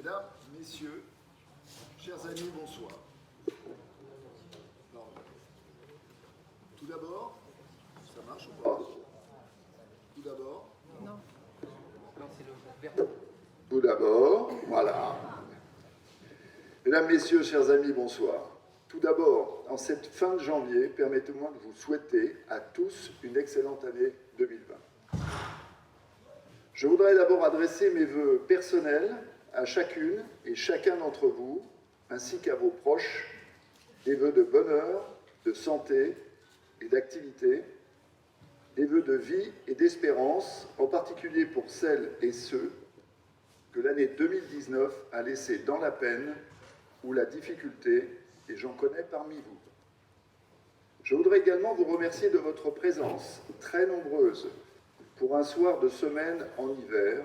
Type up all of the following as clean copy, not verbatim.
Mesdames, Messieurs, chers amis, bonsoir. Alors, tout d'abord, ça marche ou pas? Tout d'abord? Non. Non, c'est le verbe. Tout d'abord, voilà. Mesdames, Messieurs, chers amis, bonsoir. Tout d'abord, en cette fin de janvier, permettez-moi de vous souhaiter à tous une excellente année 2020. Je voudrais d'abord adresser mes vœux personnels à chacune et chacun d'entre vous, ainsi qu'à vos proches, des vœux de bonheur, de santé et d'activité, des vœux de vie et d'espérance, en particulier pour celles et ceux que l'année 2019 a laissé dans la peine ou la difficulté, et j'en connais parmi vous. Je voudrais également vous remercier de votre présence, très nombreuse, pour un soir de semaine en hiver,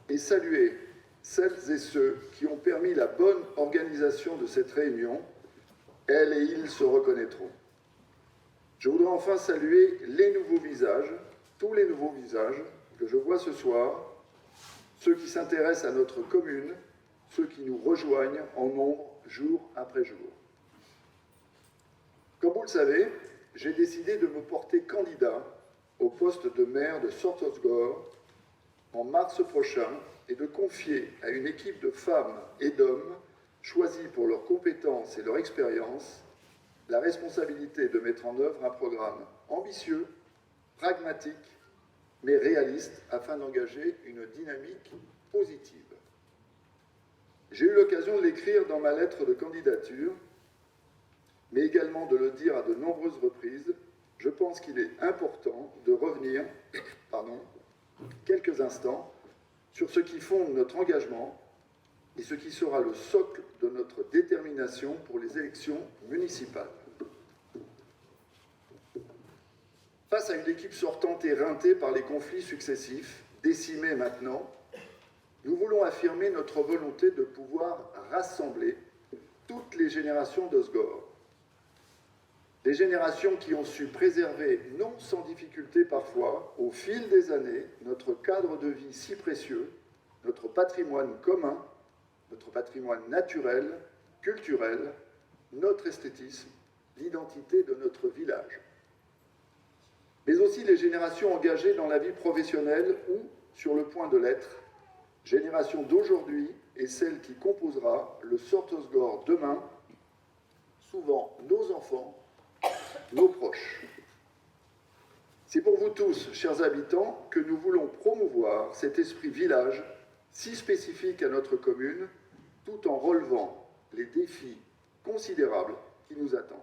et saluer celles et ceux qui ont permis la bonne organisation de cette réunion. Elles et ils se reconnaîtront. Je voudrais enfin saluer les nouveaux visages, tous les nouveaux visages que je vois ce soir, ceux qui s'intéressent à notre commune, ceux qui nous rejoignent en nombre jour après jour. Comme vous le savez, j'ai décidé de me porter candidat au poste de maire de Sortosgore en mars prochain et de confier à une équipe de femmes et d'hommes choisis pour leurs compétences et leur expérience la responsabilité de mettre en œuvre un programme ambitieux, pragmatique, mais réaliste afin d'engager une dynamique positive. J'ai eu l'occasion de l'écrire dans ma lettre de candidature, mais également de le dire à de nombreuses reprises. Je pense qu'il est important de revenir, quelques instants sur ce qui fonde notre engagement et ce qui sera le socle de notre détermination pour les élections municipales. Face à une équipe sortante éreintée par les conflits successifs, décimée maintenant, nous voulons affirmer notre volonté de pouvoir rassembler toutes les générations d'Osgore. Des générations qui ont su préserver, non sans difficulté parfois, au fil des années, notre cadre de vie si précieux, notre patrimoine commun, notre patrimoine naturel, culturel, notre esthétisme, l'identité de notre village. Mais aussi les générations engagées dans la vie professionnelle ou sur le point de l'être, génération d'aujourd'hui et celle qui composera le Sortosgore demain, souvent nos enfants, nos proches. C'est pour vous tous, chers habitants, que nous voulons promouvoir cet esprit village si spécifique à notre commune, tout en relevant les défis considérables qui nous attendent.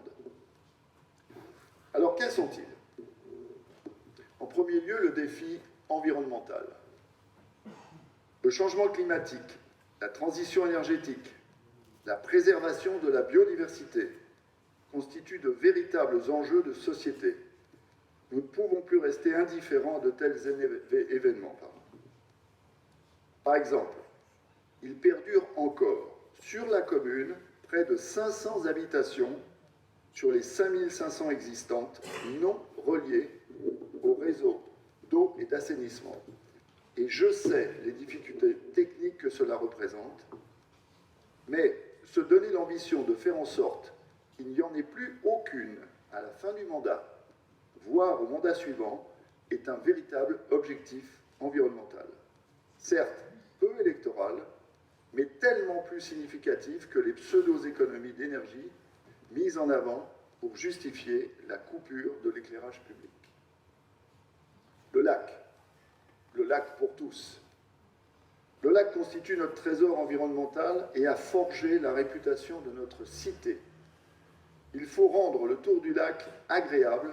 Alors, quels sont-ils? En premier lieu, le défi environnemental. Le changement climatique, la transition énergétique, la préservation de la biodiversité constituent de véritables enjeux de société. Nous ne pouvons plus rester indifférents à de tels événements. Par exemple, il perdure encore sur la commune près de 500 habitations sur les 5500 existantes non reliées au réseau d'eau et d'assainissement. Et je sais les difficultés techniques que cela représente, mais se donner l'ambition de faire en sorte qu'il n'y en ait plus aucune à la fin du mandat, voire au mandat suivant, est un véritable objectif environnemental. Certes, peu électoral, mais tellement plus significatif que les pseudo-économies d'énergie mises en avant pour justifier la coupure de l'éclairage public. Le lac pour tous. Le lac constitue notre trésor environnemental et a forgé la réputation de notre cité. Il faut rendre le tour du lac agréable,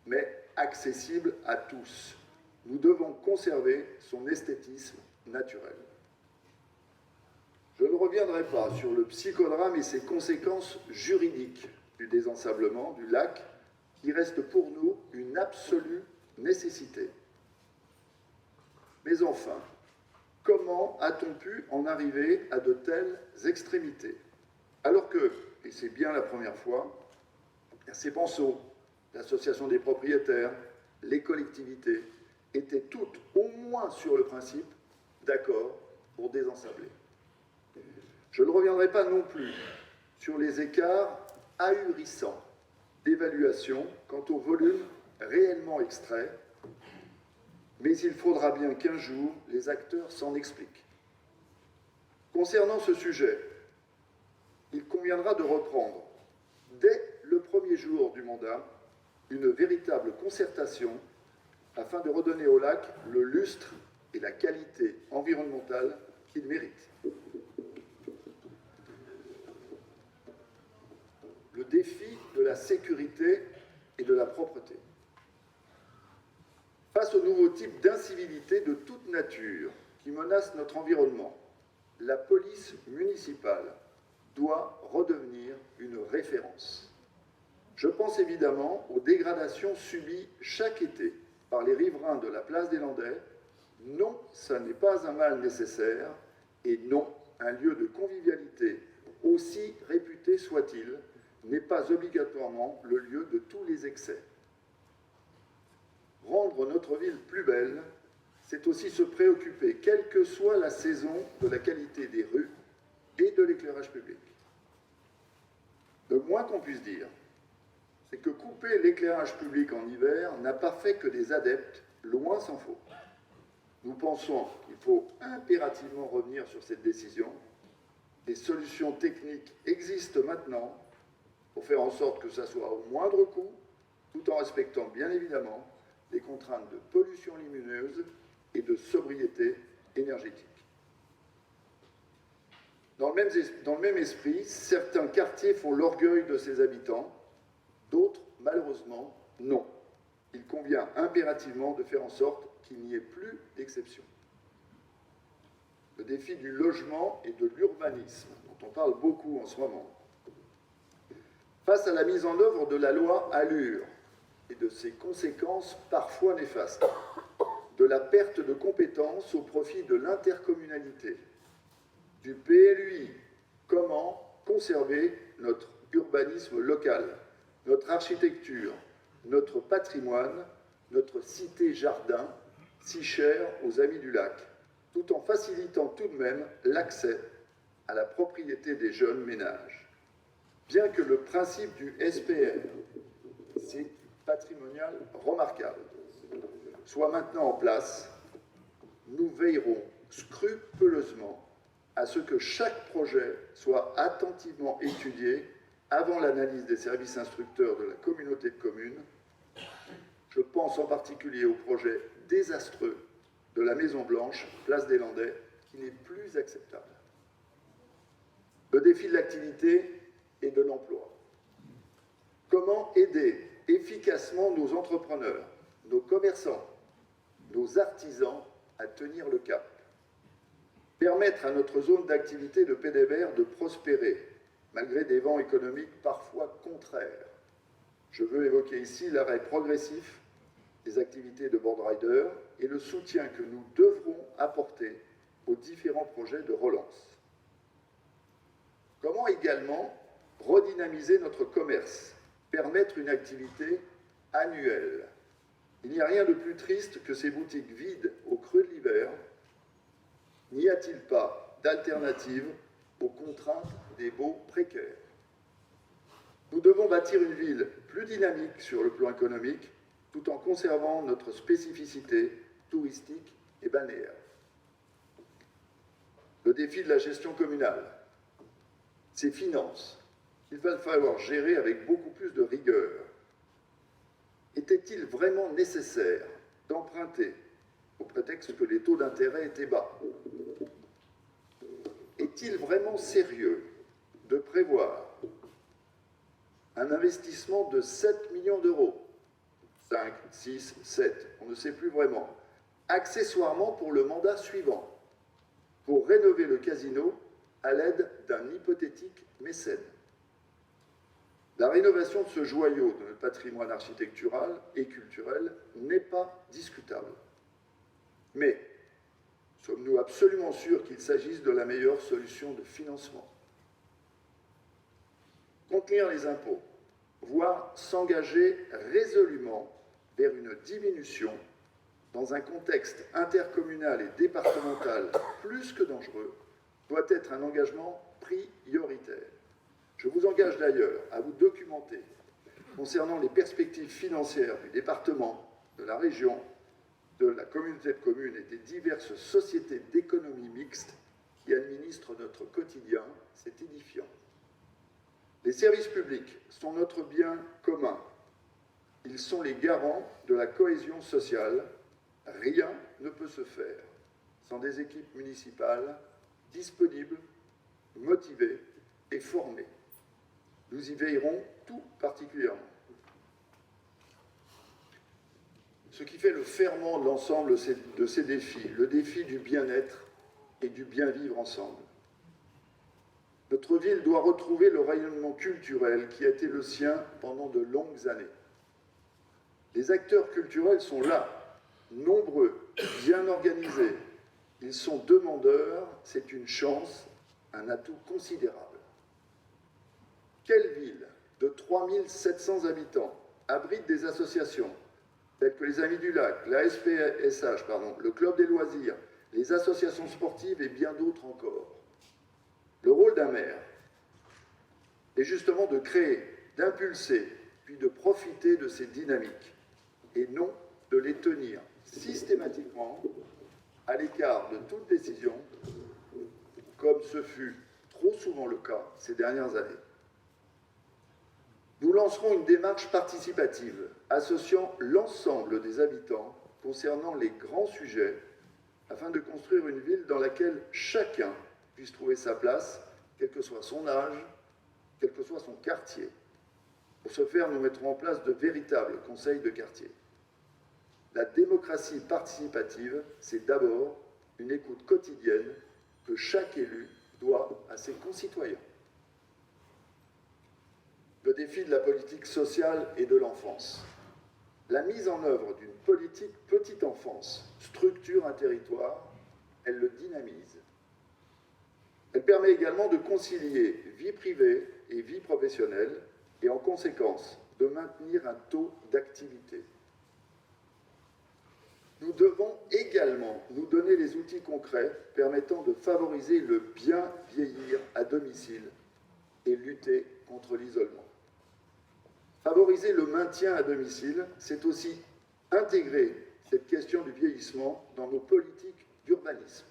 mais accessible à tous. Nous devons conserver son esthétisme naturel. Je ne reviendrai pas sur le psychodrame et ses conséquences juridiques du désensablement du lac, qui reste pour nous une absolue nécessité. Mais enfin, comment a-t-on pu en arriver à de telles extrémités? Alors que, et c'est bien la première fois, ces Penseaux, l'association des propriétaires, les collectivités, étaient toutes, au moins sur le principe, d'accord pour désensabler. Je ne reviendrai pas non plus sur les écarts ahurissants d'évaluation quant au volume réellement extrait, mais il faudra bien qu'un jour les acteurs s'en expliquent. Concernant ce sujet, il conviendra de reprendre, dès le premier jour du mandat, une véritable concertation afin de redonner au lac le lustre et la qualité environnementale qu'il mérite. Le défi de la sécurité et de la propreté. Face aux nouveaux types d'incivilité de toute nature qui menacent notre environnement, la police municipale doit redevenir une référence. Je pense évidemment aux dégradations subies chaque été par les riverains de la place des Landais. Non, ça n'est pas un mal nécessaire, et non, un lieu de convivialité, aussi réputé soit-il, n'est pas obligatoirement le lieu de tous les excès. Rendre notre ville plus belle, c'est aussi se préoccuper, quelle que soit la saison, de la qualité des rues et de l'éclairage public. Le moins qu'on puisse dire, c'est que couper l'éclairage public en hiver n'a pas fait que des adeptes, loin s'en faut. Nous pensons qu'il faut impérativement revenir sur cette décision. Des solutions techniques existent maintenant pour faire en sorte que ça soit au moindre coût, tout en respectant bien évidemment les contraintes de pollution lumineuse et de sobriété énergétique. Dans le même esprit, certains quartiers font l'orgueil de ses habitants, d'autres, malheureusement, non. Il convient impérativement de faire en sorte qu'il n'y ait plus d'exception. Le défi du logement et de l'urbanisme, dont on parle beaucoup en ce moment. Face à la mise en œuvre de la loi ALUR et de ses conséquences parfois néfastes, de la perte de compétences au profit de l'intercommunalité, du PLUI, comment conserver notre urbanisme local, notre architecture, notre patrimoine, notre cité-jardin, si chère aux amis du lac, tout en facilitant tout de même l'accès à la propriété des jeunes ménages. Bien que le principe du SPR, c'est patrimonial remarquable, soit maintenant en place, nous veillerons scrupuleusement à ce que chaque projet soit attentivement étudié avant l'analyse des services instructeurs de la communauté de communes. Je pense en particulier au projet désastreux de la Maison Blanche, place des Landais, qui n'est plus acceptable. Le défi de l'activité et de l'emploi. Comment aider efficacement nos entrepreneurs, nos commerçants, nos artisans à tenir le cap? Permettre à notre zone d'activité de PDVR de prospérer, malgré des vents économiques parfois contraires. Je veux évoquer ici l'arrêt progressif des activités de board rider et le soutien que nous devrons apporter aux différents projets de relance. Comment également redynamiser notre commerce, permettre une activité annuelle? Il n'y a rien de plus triste que ces boutiques vides au creux de l'hiver. N'y a-t-il pas d'alternative aux contraintes des baux précaires? Nous devons bâtir une ville plus dynamique sur le plan économique, tout en conservant notre spécificité touristique et balnéaire. Le défi de la gestion communale, ces finances, qu'il va falloir gérer avec beaucoup plus de rigueur. Était-il vraiment nécessaire d'emprunter au prétexte que les taux d'intérêt étaient bas? Est-il vraiment sérieux de prévoir un investissement de 7 millions d'euros, 5, 6, 7, on ne sait plus vraiment, accessoirement pour le mandat suivant, pour rénover le casino à l'aide d'un hypothétique mécène? La rénovation de ce joyau de notre patrimoine architectural et culturel n'est pas discutable. Mais sommes-nous absolument sûrs qu'il s'agisse de la meilleure solution de financement? Contenir les impôts, voire s'engager résolument vers une diminution dans un contexte intercommunal et départemental plus que dangereux, doit être un engagement prioritaire. Je vous engage d'ailleurs à vous documenter concernant les perspectives financières du département, de la région, de la communauté de communes et des diverses sociétés d'économie mixte qui administrent notre quotidien. C'est édifiant. Les services publics sont notre bien commun. Ils sont les garants de la cohésion sociale. Rien ne peut se faire sans des équipes municipales disponibles, motivées et formées. Nous y veillerons tout particulièrement. Ce qui fait le ferment de l'ensemble de ces défis, le défi du bien-être et du bien-vivre ensemble. Notre ville doit retrouver le rayonnement culturel qui a été le sien pendant de longues années. Les acteurs culturels sont là, nombreux, bien organisés. Ils sont demandeurs, c'est une chance, un atout considérable. Quelle ville de 3700 habitants abrite des associations telles que les Amis du Lac, la SPSH, le Club des loisirs, les associations sportives et bien d'autres encore? Le rôle d'un maire est justement de créer, d'impulser, puis de profiter de ces dynamiques, et non de les tenir systématiquement à l'écart de toute décision, comme ce fut trop souvent le cas ces dernières années. Nous lancerons une démarche participative associant l'ensemble des habitants concernant les grands sujets afin de construire une ville dans laquelle chacun puisse trouver sa place, quel que soit son âge, quel que soit son quartier. Pour ce faire, nous mettrons en place de véritables conseils de quartier. La démocratie participative, c'est d'abord une écoute quotidienne que chaque élu doit à ses concitoyens. Le défi de la politique sociale et de l'enfance. La mise en œuvre d'une politique petite enfance structure un territoire, elle le dynamise. Elle permet également de concilier vie privée et vie professionnelle et en conséquence de maintenir un taux d'activité. Nous devons également nous donner les outils concrets permettant de favoriser le bien vieillir à domicile et lutter contre l'isolement. Favoriser le maintien à domicile, c'est aussi intégrer cette question du vieillissement dans nos politiques d'urbanisme.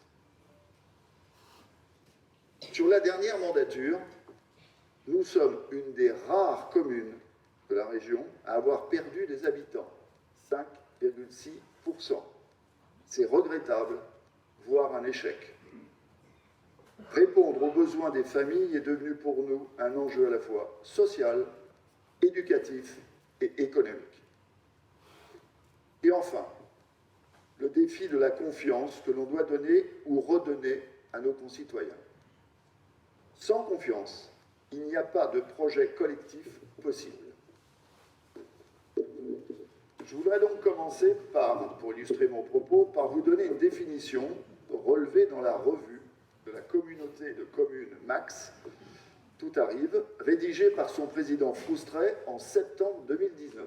Sur la dernière mandature, nous sommes une des rares communes de la région à avoir perdu des habitants, 5,6%. C'est regrettable, voire un échec. Répondre aux besoins des familles est devenu pour nous un enjeu à la fois social, éducatif et économique. Et enfin, le défi de la confiance que l'on doit donner ou redonner à nos concitoyens. Sans confiance, il n'y a pas de projet collectif possible. Je voudrais donc commencer par, pour illustrer mon propos, par vous donner une définition relevée dans la revue de la communauté de communes MAX, Tout arrive, rédigée par son président Froustret en septembre 2019.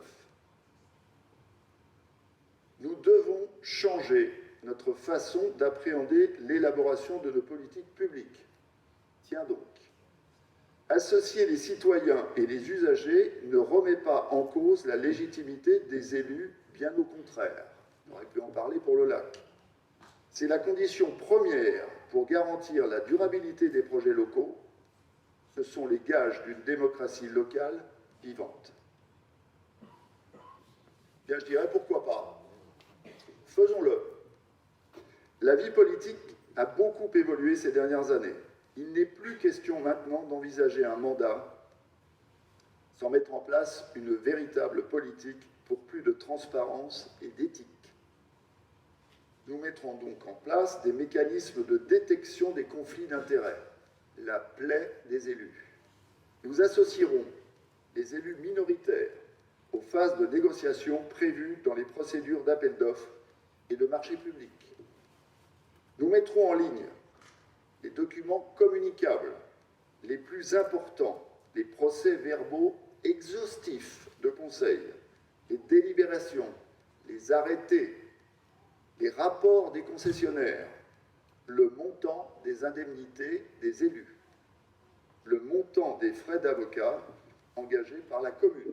Nous devons changer notre façon d'appréhender l'élaboration de nos politiques publiques. Tiens donc, associer les citoyens et les usagers ne remet pas en cause la légitimité des élus, bien au contraire. On aurait pu en parler pour le lac. C'est la condition première pour garantir la durabilité des projets locaux. Ce sont les gages d'une démocratie locale vivante. Bien, je dirais pourquoi pas. Faisons-le. La vie politique a beaucoup évolué ces dernières années. Il n'est plus question maintenant d'envisager un mandat sans mettre en place une véritable politique pour plus de transparence et d'éthique. Nous mettrons donc en place des mécanismes de détection des conflits d'intérêts, la plaie des élus. Nous associerons les élus minoritaires aux phases de négociation prévues dans les procédures d'appel d'offres et de marché public. Nous mettrons en ligne les documents communicables les plus importants, les procès-verbaux exhaustifs de conseil, les délibérations, les arrêtés, les rapports des concessionnaires, le montant des indemnités des élus, le montant des frais d'avocat engagés par la commune.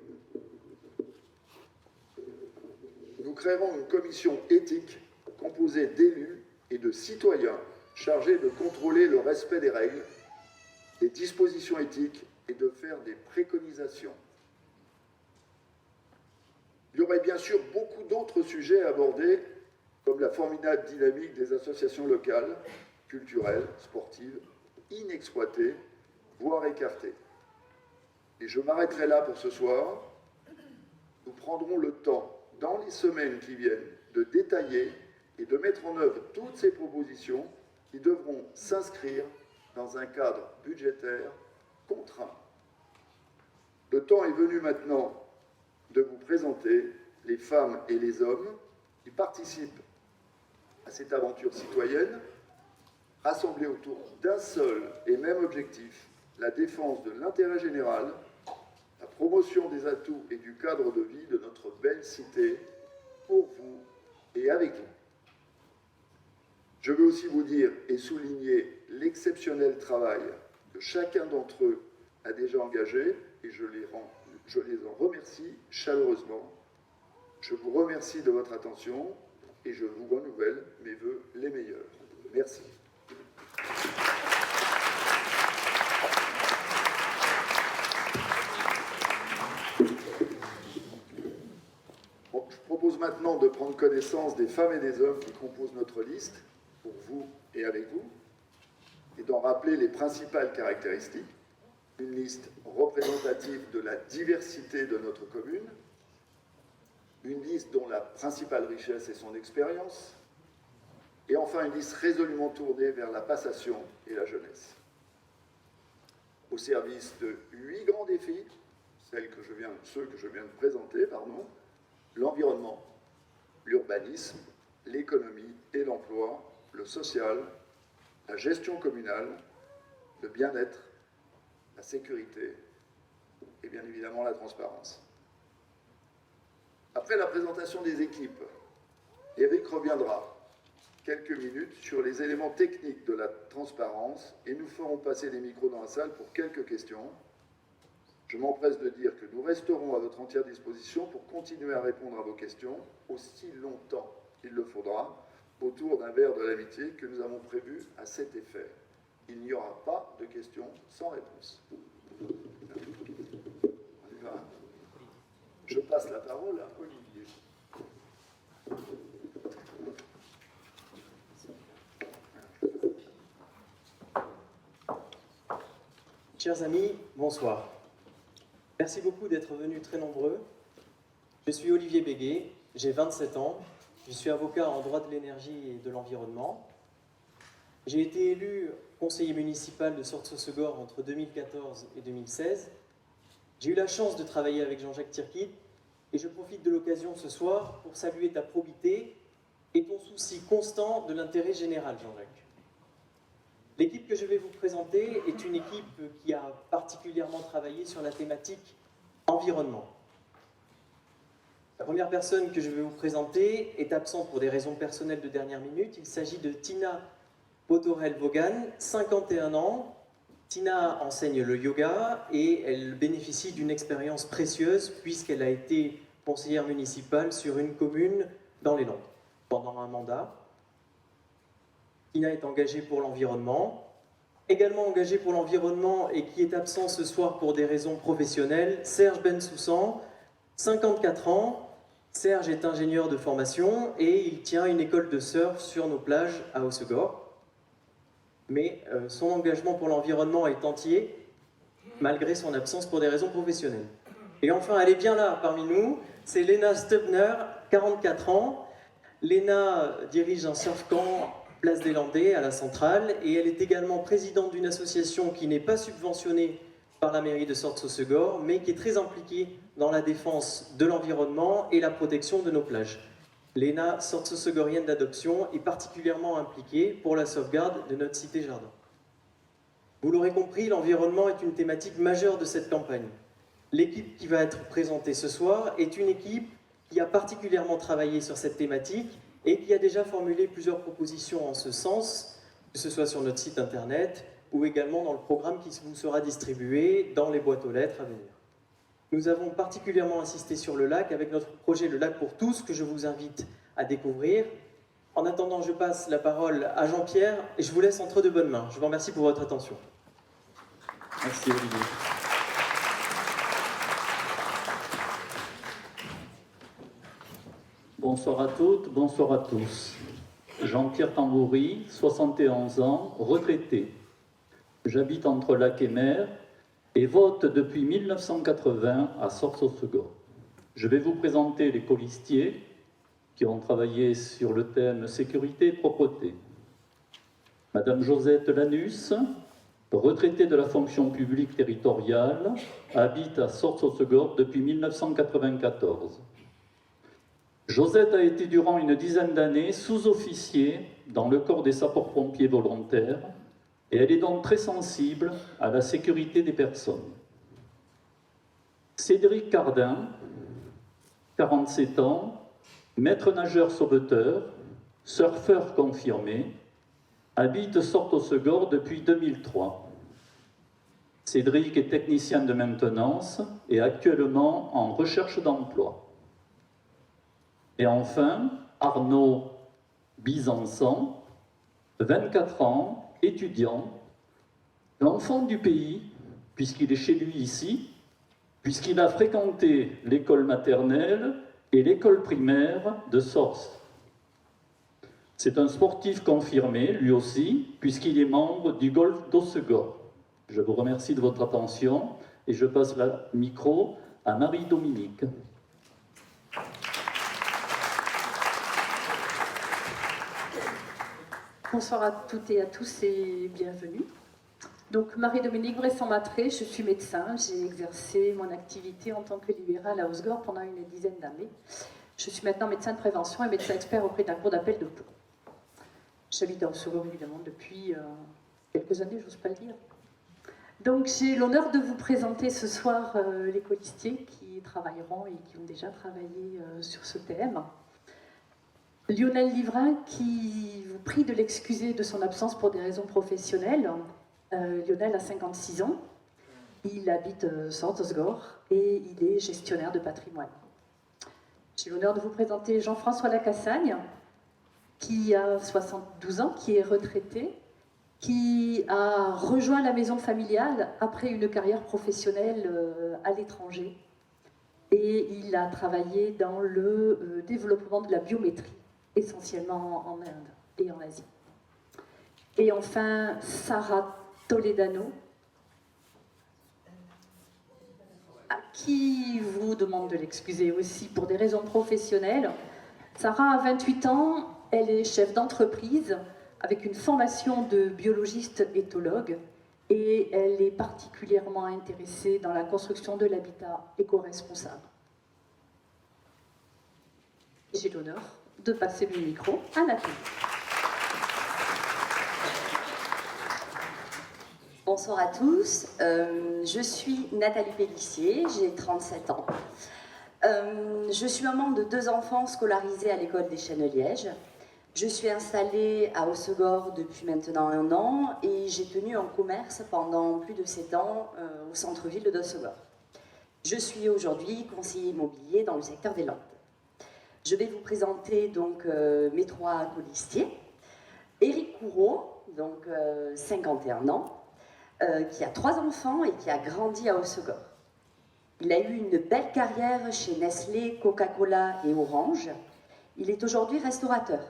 Nous créerons une commission éthique composée d'élus et de citoyens chargés de contrôler le respect des règles, des dispositions éthiques et de faire des préconisations. Il y aurait bien sûr beaucoup d'autres sujets à aborder, comme la formidable dynamique des associations locales, culturelles, sportives, inexploitées, voire écartées. Et je m'arrêterai là pour ce soir. Nous prendrons le temps, dans les semaines qui viennent, de détailler et de mettre en œuvre toutes ces propositions qui devront s'inscrire dans un cadre budgétaire contraint. Le temps est venu maintenant de vous présenter les femmes et les hommes qui participent à cette aventure citoyenne, rassemblés autour d'un seul et même objectif, la défense de l'intérêt général, la promotion des atouts et du cadre de vie de notre belle cité, pour vous et avec vous. Je veux aussi vous dire et souligner l'exceptionnel travail que chacun d'entre eux a déjà engagé, et je les en remercie chaleureusement. Je vous remercie de votre attention et je vous renouvelle mes vœux les meilleurs. Merci. Bon, je propose maintenant de prendre connaissance des femmes et des hommes qui composent notre liste, pour vous et avec vous, et d'en rappeler les principales caractéristiques. Une liste représentative de la diversité de notre commune, une liste dont la principale richesse est son expérience, et enfin une liste résolument tournée vers la passation et la jeunesse. Au service de 8 grands défis, ceux que je viens de présenter, l'environnement, l'urbanisme, l'économie et l'emploi, le social, la gestion communale, le bien-être, la sécurité et bien évidemment la transparence. Après la présentation des équipes, Éric reviendra quelques minutes sur les éléments techniques de la transparence et nous ferons passer les micros dans la salle pour quelques questions. Je m'empresse de dire que nous resterons à votre entière disposition pour continuer à répondre à vos questions aussi longtemps qu'il le faudra autour d'un verre de l'amitié que nous avons prévu à cet effet. Il n'y aura pas de questions sans réponse. On y va. Je passe la parole à Olivier. Chers amis, bonsoir. Merci beaucoup d'être venus très nombreux. Je suis Olivier Béguet, j'ai 27 ans, je suis avocat en droit de l'énergie et de l'environnement. J'ai été élu conseiller municipal de Sortsos-Segor entre 2014 et 2016. J'ai eu la chance de travailler avec Jean-Jacques Tirquide et je profite de l'occasion ce soir pour saluer ta probité et ton souci constant de l'intérêt général, Jean-Jacques. L'équipe que je vais vous présenter est une équipe qui a particulièrement travaillé sur la thématique environnement. La première personne que je vais vous présenter est absente pour des raisons personnelles de dernière minute. Il s'agit de Tina Botorel-Vaughan, 51 ans. Tina enseigne le yoga et elle bénéficie d'une expérience précieuse puisqu'elle a été conseillère municipale sur une commune dans les Landes pendant un mandat. Tina est engagée pour l'environnement. Également engagé pour l'environnement et qui est absent ce soir pour des raisons professionnelles, Serge Bensoussan, 54 ans. Serge est ingénieur de formation et il tient une école de surf sur nos plages à Hossegor. Mais son engagement pour l'environnement est entier, malgré son absence pour des raisons professionnelles. Et enfin, elle est bien là parmi nous, c'est Lena Stubner, 44 ans. Lena dirige un surf camp Place des Landais à la Centrale et elle est également présidente d'une association qui n'est pas subventionnée par la mairie de Sortsos-Segor, mais qui est très impliquée dans la défense de l'environnement et la protection de nos plages. Lena, Sortsos-Segorienne d'adoption, est particulièrement impliquée pour la sauvegarde de notre cité-jardin. Vous l'aurez compris, l'environnement est une thématique majeure de cette campagne. L'équipe qui va être présentée ce soir est une équipe qui a particulièrement travaillé sur cette thématique et qui a déjà formulé plusieurs propositions en ce sens, que ce soit sur notre site internet ou également dans le programme qui vous sera distribué dans les boîtes aux lettres à venir. Nous avons particulièrement insisté sur le lac avec notre projet Le Lac pour tous que je vous invite à découvrir. En attendant, je passe la parole à Jean-Pierre et je vous laisse entre de bonnes mains. Je vous remercie pour votre attention. Merci Olivier. Bonsoir à toutes, bonsoir à tous. Jean-Pierre Tamboury, 71 ans, retraité. J'habite entre Lac et Mer et vote depuis 1980 à Sors-Saussegor. Je vais vous présenter les colistiers qui ont travaillé sur le thème sécurité et propreté. Madame Josette Lanus, retraitée de la fonction publique territoriale, habite à Sors-Saussegor depuis 1994. Josette a été durant une dizaine d'années sous-officier dans le corps des sapeurs-pompiers volontaires et elle est donc très sensible à la sécurité des personnes. Cédric Cardin, 47 ans, maître nageur sauveteur, surfeur confirmé, habite Sors-Saussegor depuis 2003. Cédric est technicien de maintenance et actuellement en recherche d'emploi. Et enfin, Arnaud Bizançon, 24 ans, étudiant, l'enfant du pays, puisqu'il est chez lui ici, puisqu'il a fréquenté l'école maternelle et l'école primaire de Sors. C'est un sportif confirmé, lui aussi, puisqu'il est membre du Golfe d'Hossegor. Je vous remercie de votre attention et je passe le micro à Marie-Dominique. Bonsoir à toutes et à tous et bienvenue. Donc Marie-Dominique Bresson-Matré, je suis médecin. J'ai exercé mon activité en tant que libérale à Hossegor pendant une dizaine d'années. Je suis maintenant médecin de prévention et médecin expert auprès de la cour d'appel de Pau. J'habite à Hossegor évidemment depuis quelques années, j'ose pas le dire. Donc j'ai l'honneur de vous présenter ce soir les colistiers qui travailleront et qui ont déjà travaillé sur ce thème. Lionel Livrin, qui vous prie de l'excuser de son absence pour des raisons professionnelles. Lionel a 56 ans, il habite Sors-Saussegor et il est gestionnaire de patrimoine. J'ai l'honneur de vous présenter Jean-François Lacassagne, qui a 72 ans, qui est retraité, qui a rejoint la maison familiale après une carrière professionnelle à l'étranger. Et il a travaillé dans le développement de la biométrie, essentiellement en Inde et en Asie. Et enfin, Sarah Toledano, à qui vous demande de l'excuser aussi pour des raisons professionnelles. Sarah a 28 ans, elle est chef d'entreprise avec une formation de biologiste éthologue et elle est particulièrement intéressée dans la construction de l'habitat éco-responsable. J'ai l'honneur de passer le micro à Nathalie. Bonsoir à tous, je suis Nathalie Pellissier, j'ai 37 ans. Je suis maman de 2 enfants scolarisés à l'école des Chênes-Liège. Je suis installée à Hossegor depuis maintenant 1 an et j'ai tenu un commerce pendant plus de 7 ans au centre-ville de Hossegor. Je suis aujourd'hui conseiller immobilier dans le secteur des Landes. Je vais vous présenter donc mes 3 colistiers. Éric Courreau, donc 51 ans, qui a 3 enfants et qui a grandi à Hossegor. Il a eu une belle carrière chez Nestlé, Coca-Cola et Orange. Il est aujourd'hui restaurateur.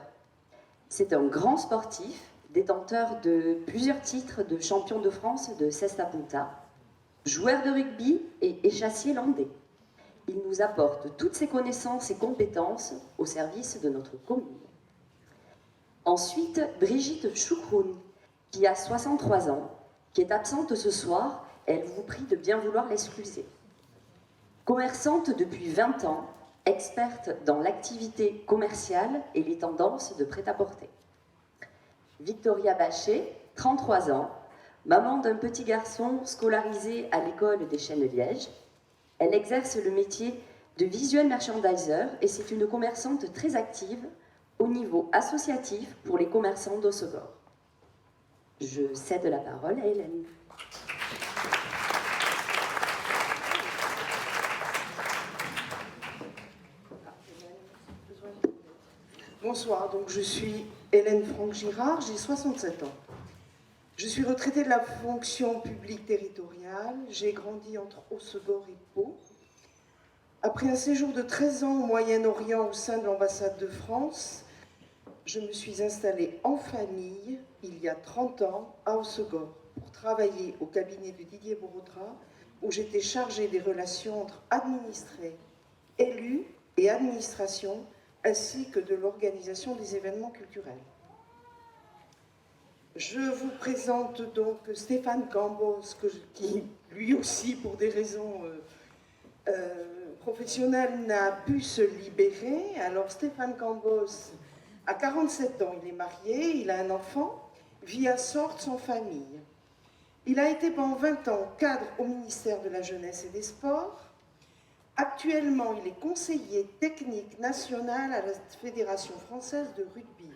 C'est un grand sportif, détenteur de plusieurs titres de champion de France de cesta punta, joueur de rugby et échassier landais. Il nous apporte toutes ses connaissances et compétences au service de notre commune. Ensuite, Brigitte Choukroun, qui a 63 ans, qui est absente ce soir, elle vous prie de bien vouloir l'excuser. Commerçante depuis 20 ans, experte dans l'activité commerciale et les tendances de prêt-à-porter. Victoria Bachet, 33 ans, maman d'un petit garçon scolarisé à l'école des Chênes-Liège. Elle exerce le métier de visual merchandiser et c'est une commerçante très active au niveau associatif pour les commerçants d'Hossegor. Je cède la parole à Hélène. Bonsoir, donc je suis Hélène Franck-Girard, j'ai 67 ans. Je suis retraitée de la fonction publique territoriale, j'ai grandi entre Hossegor et Pau. Après un séjour de 13 ans au Moyen-Orient au sein de l'ambassade de France, je me suis installée en famille, il y a 30 ans, à Hossegor, pour travailler au cabinet de Didier Borotra, où j'étais chargée des relations entre administrés, élus et administration, ainsi que de l'organisation des événements culturels. Je vous présente donc Stéphane Cambos, qui lui aussi, pour des raisons professionnelles, n'a pu se libérer. Alors Stéphane Cambos a 47 ans, il est marié, il a un enfant, vit à Sorts en famille. Il a été pendant 20 ans cadre au ministère de la Jeunesse et des Sports. Actuellement, il est conseiller technique national à la Fédération française de rugby.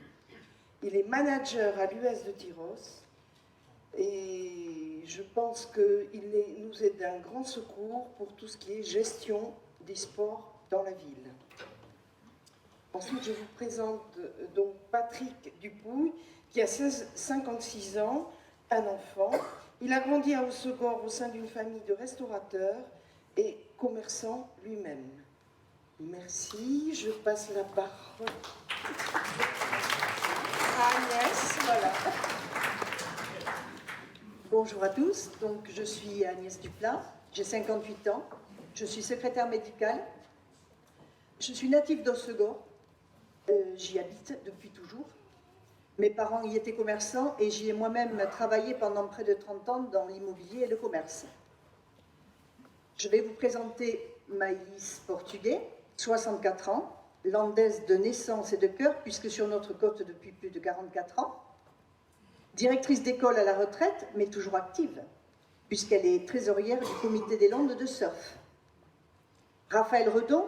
Il est manager à l'US de Tyros et je pense qu'il nous est d'un grand secours pour tout ce qui est gestion des sports dans la ville. Ensuite, je vous présente donc Patrick Dupouille, qui a 56 ans, un enfant. Il a grandi à Hossegor au sein d'une famille de restaurateurs et commerçant lui-même. Merci, je passe la parole à Agnès, voilà. Bonjour à tous, donc je suis Agnès Duplat, j'ai 58 ans, je suis secrétaire médicale, je suis native d'Hossegor, j'y habite depuis toujours. Mes parents y étaient commerçants et j'y ai moi-même travaillé pendant près de 30 ans dans l'immobilier et le commerce. Je vais vous présenter Maïlis Portugais, 64 ans, landaise de naissance et de cœur, puisque sur notre côte depuis plus de 44 ans. Directrice d'école à la retraite, mais toujours active, puisqu'elle est trésorière du comité des Landes de surf. Raphaël Redon,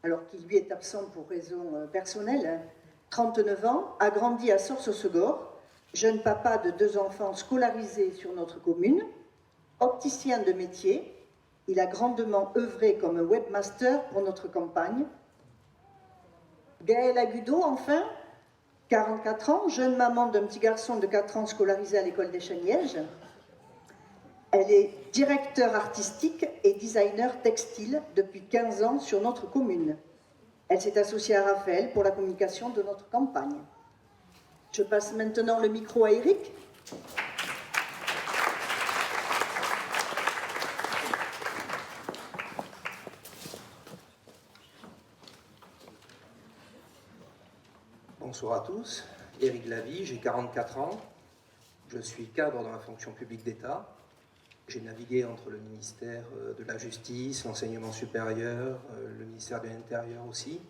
alors qu'il lui est absent pour raisons personnelles, 39 ans, a grandi à Sorts-Hossegor, jeune papa de 2 enfants scolarisés sur notre commune, opticien de métier. Il a grandement œuvré comme webmaster pour notre campagne. Gaëlle Agudo, enfin, 44 ans, jeune maman d'un petit garçon de 4 ans scolarisé à l'école des Chênes-Lièges. Elle est directeur artistique et designer textile depuis 15 ans sur notre commune. Elle s'est associée à Raphaël pour la communication de notre campagne. Je passe maintenant le micro à Eric. Bonsoir à tous, Éric Lavie, j'ai 44 ans, je suis cadre dans la fonction publique d'État. J'ai navigué entre le ministère de la Justice, l'enseignement supérieur, le ministère de l'Intérieur aussi,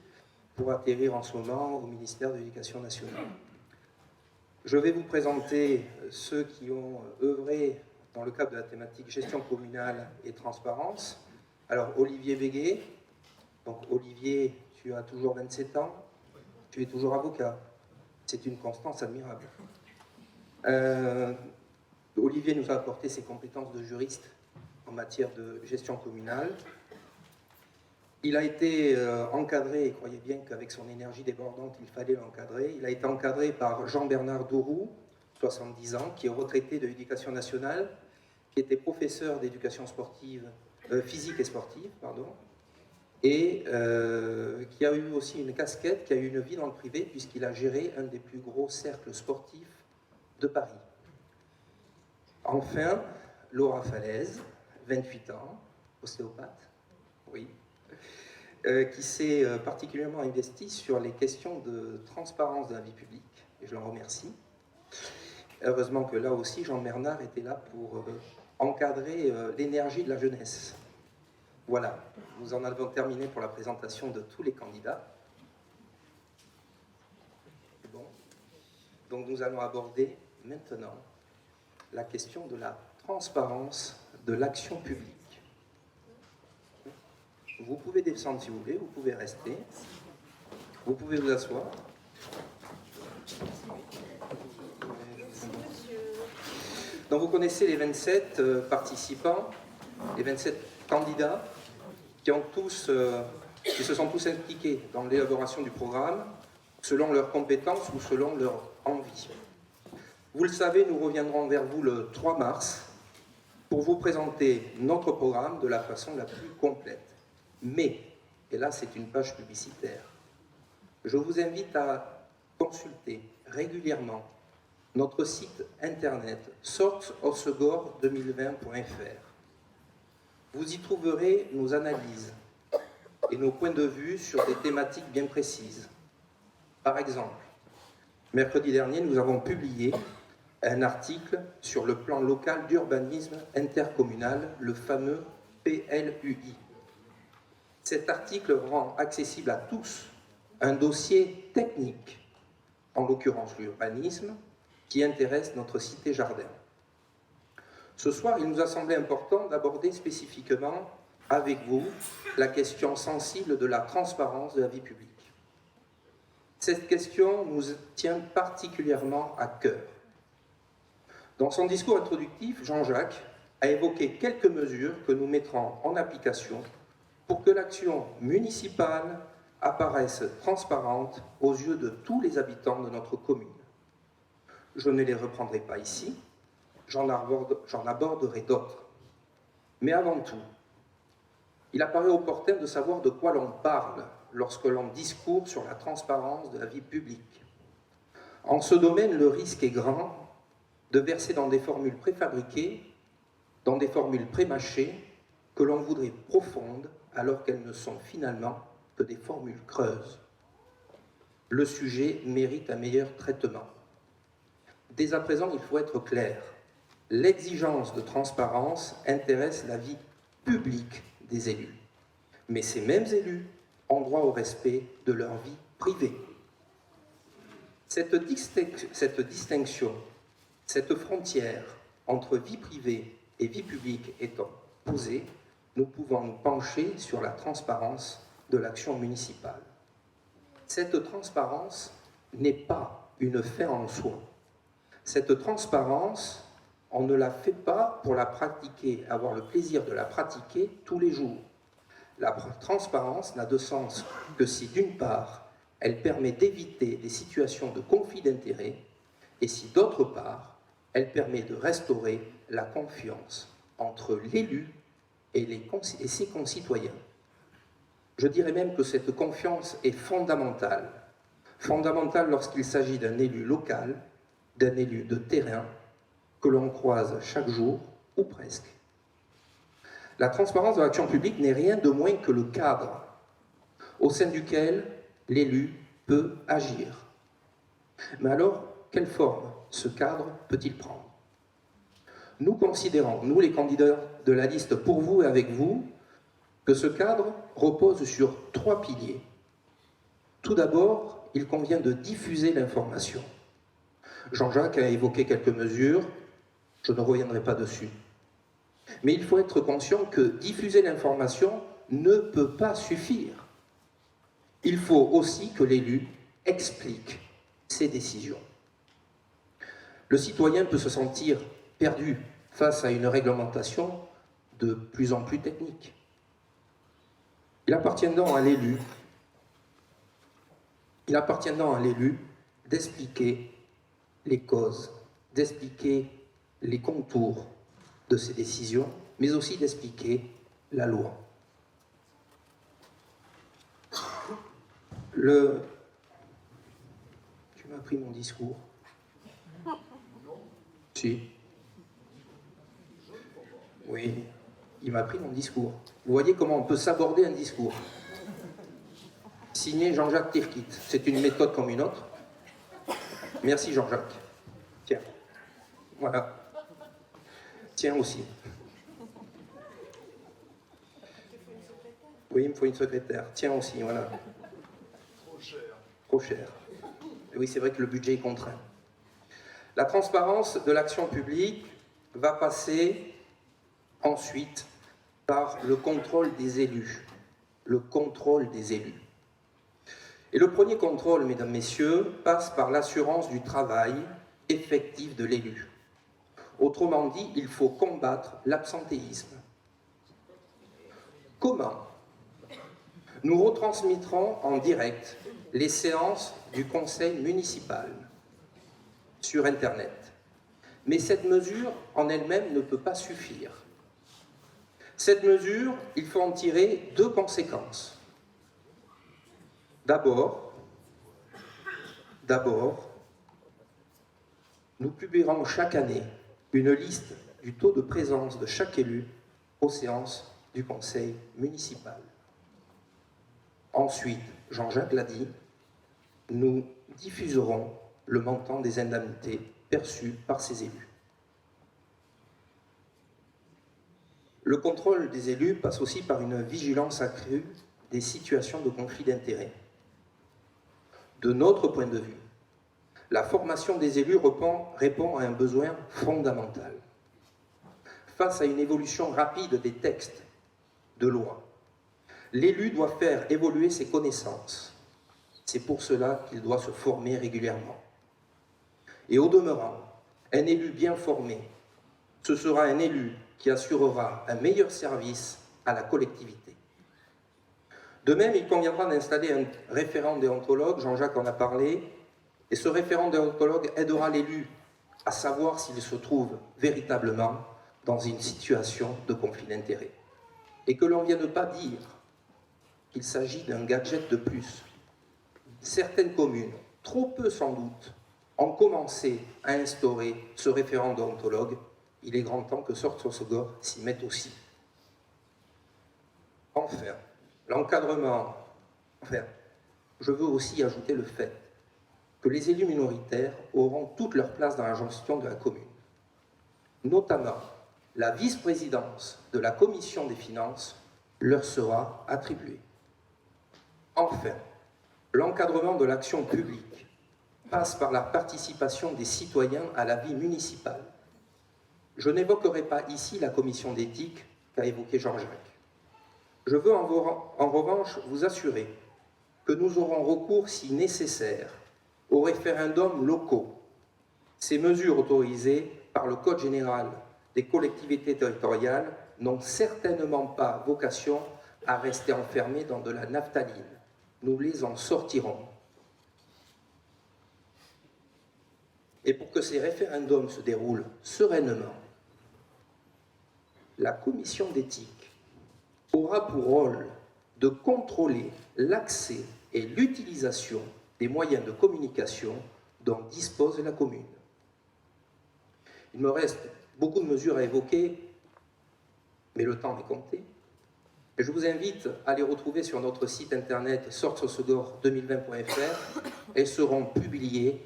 pour atterrir en ce moment au ministère de l'Éducation nationale. Je vais vous présenter ceux qui ont œuvré dans le cadre de la thématique gestion communale et transparence. Alors Olivier Béguet, donc Olivier, tu as toujours 27 ans. Tu es toujours avocat. C'est une constance admirable. Olivier nous a apporté ses compétences de juriste en matière de gestion communale. Il a été encadré, et croyez bien qu'avec son énergie débordante, il fallait l'encadrer. Il a été encadré par Jean-Bernard Douroux, 70 ans, qui est retraité de l'Éducation nationale, qui était professeur d'éducation sportive, physique et sportive, pardon, et qui a eu aussi une casquette, qui a eu une vie dans le privé, puisqu'il a géré un des plus gros cercles sportifs de Paris. Enfin, Laura Falaise, 28 ans, ostéopathe, oui, qui s'est particulièrement investie sur les questions de transparence de la vie publique, et je l'en remercie. Heureusement que là aussi, Jean-Bernard était là pour encadrer l'énergie de la jeunesse. Voilà, nous en avons terminé pour la présentation de tous les candidats. Bon. Donc nous allons aborder maintenant la question de la transparence de l'action publique. Vous pouvez descendre si vous voulez, vous pouvez rester, vous pouvez vous asseoir. Donc vous connaissez les 27 participants, les 27 candidats qui se sont tous impliqués dans l'élaboration du programme selon leurs compétences ou selon leur envie. Vous le savez, nous reviendrons vers vous le 3 mars pour vous présenter notre programme de la façon la plus complète. Mais, et là c'est une page publicitaire, je vous invite à consulter régulièrement notre site internet sortsofsegor2020.fr. Vous y trouverez nos analyses et nos points de vue sur des thématiques bien précises. Par exemple, mercredi dernier, nous avons publié un article sur le plan local d'urbanisme intercommunal, le fameux PLUI. Cet article rend accessible à tous un dossier technique, en l'occurrence l'urbanisme, qui intéresse notre cité-jardin. Ce soir, il nous a semblé important d'aborder spécifiquement avec vous la question sensible de la transparence de la vie publique. Cette question nous tient particulièrement à cœur. Dans son discours introductif, Jean-Jacques a évoqué quelques mesures que nous mettrons en application pour que l'action municipale apparaisse transparente aux yeux de tous les habitants de notre commune. Je ne les reprendrai pas ici, j'en aborderai d'autres. Mais avant tout, il apparaît opportun de savoir de quoi l'on parle lorsque l'on discourt sur la transparence de la vie publique. En ce domaine, le risque est grand de verser dans des formules préfabriquées, dans des formules prémâchées, que l'on voudrait profondes, alors qu'elles ne sont finalement que des formules creuses. Le sujet mérite un meilleur traitement. Dès à présent, il faut être clair. L'exigence de transparence intéresse la vie publique des élus. Mais ces mêmes élus ont droit au respect de leur vie privée. Cette distinction, cette frontière entre vie privée et vie publique étant posée, nous pouvons nous pencher sur la transparence de l'action municipale. Cette transparence n'est pas une fin en soi. Cette transparence, on ne la fait pas pour la pratiquer, avoir le plaisir de la pratiquer tous les jours. La transparence n'a de sens que si, d'une part, elle permet d'éviter des situations de conflit d'intérêts et si, d'autre part, elle permet de restaurer la confiance entre l'élu et ses concitoyens. Je dirais même que cette confiance est fondamentale. Fondamentale lorsqu'il s'agit d'un élu local, d'un élu de terrain, que l'on croise chaque jour, ou presque. La transparence de l'action publique n'est rien de moins que le cadre au sein duquel l'élu peut agir. Mais alors, quelle forme ce cadre peut-il prendre? Nous considérons, nous les candidats de la liste Pour vous et avec vous, que ce cadre repose sur 3 piliers. Tout d'abord, il convient de diffuser l'information. Jean-Jacques a évoqué quelques mesures, je ne reviendrai pas dessus. Mais il faut être conscient que diffuser l'information ne peut pas suffire. Il faut aussi que l'élu explique ses décisions. Le citoyen peut se sentir perdu face à une réglementation de plus en plus technique. Il appartient donc à l'élu d'expliquer les causes, d'expliquer les contours de ses décisions, mais aussi d'expliquer la loi. Tu m'as pris mon discours? Si. Oui, il m'a pris mon discours. Vous voyez comment on peut s'aborder un discours. Signé Jean-Jacques Tirkit. C'est une méthode comme une autre. Merci Jean-Jacques. Tiens. Voilà. Tiens aussi. Oui, il me faut une secrétaire. Tiens aussi, voilà. Trop cher. Trop cher. Et oui, c'est vrai que le budget est contraint. La transparence de l'action publique va passer ensuite par le contrôle des élus. Le contrôle des élus. Et le premier contrôle, mesdames, messieurs, passe par l'assurance du travail effectif de l'élu. Autrement dit, il faut combattre l'absentéisme. Comment? Nous retransmettrons en direct les séances du conseil municipal sur Internet. Mais cette mesure en elle-même ne peut pas suffire. Cette mesure, il faut en tirer deux conséquences. D'abord, nous publierons chaque année une liste du taux de présence de chaque élu aux séances du conseil municipal. Ensuite, Jean-Jacques l'a dit, nous diffuserons le montant des indemnités perçues par ces élus. Le contrôle des élus passe aussi par une vigilance accrue des situations de conflit d'intérêts. De notre point de vue, la formation des élus répond à un besoin fondamental. Face à une évolution rapide des textes de loi, l'élu doit faire évoluer ses connaissances. C'est pour cela qu'il doit se former régulièrement. Et au demeurant, un élu bien formé, ce sera un élu qui assurera un meilleur service à la collectivité. De même, il conviendra d'installer un référent déontologue, Jean-Jacques en a parlé, et ce référent déontologue aidera l'élu à savoir s'il se trouve véritablement dans une situation de conflit d'intérêts. Et que l'on ne vienne pas dire qu'il s'agit d'un gadget de plus. Certaines communes, trop peu sans doute, ont commencé à instaurer ce référent déontologue. Il est grand temps que Sorts-sur-Segor s'y mette aussi. Enfin, l'encadrement. Je veux aussi ajouter le fait que les élus minoritaires auront toute leur place dans la gestion de la commune. Notamment, la vice-présidence de la commission des finances leur sera attribuée. Enfin, l'encadrement de l'action publique passe par la participation des citoyens à la vie municipale. Je n'évoquerai pas ici la commission d'éthique qu'a évoqué Jean-Jacques. Je veux en revanche vous assurer que nous aurons recours, si nécessaire, aux référendums locaux. Ces mesures autorisées par le Code général des collectivités territoriales n'ont certainement pas vocation à rester enfermées dans de la naphtaline. Nous les en sortirons. Et pour que ces référendums se déroulent sereinement, la commission d'éthique aura pour rôle de contrôler l'accès et l'utilisation des moyens de communication dont dispose la commune. Il me reste beaucoup de mesures à évoquer, mais le temps est compté. Et je vous invite à les retrouver sur notre site internet sorts-sur-segor2020.fr. Elles seront publiées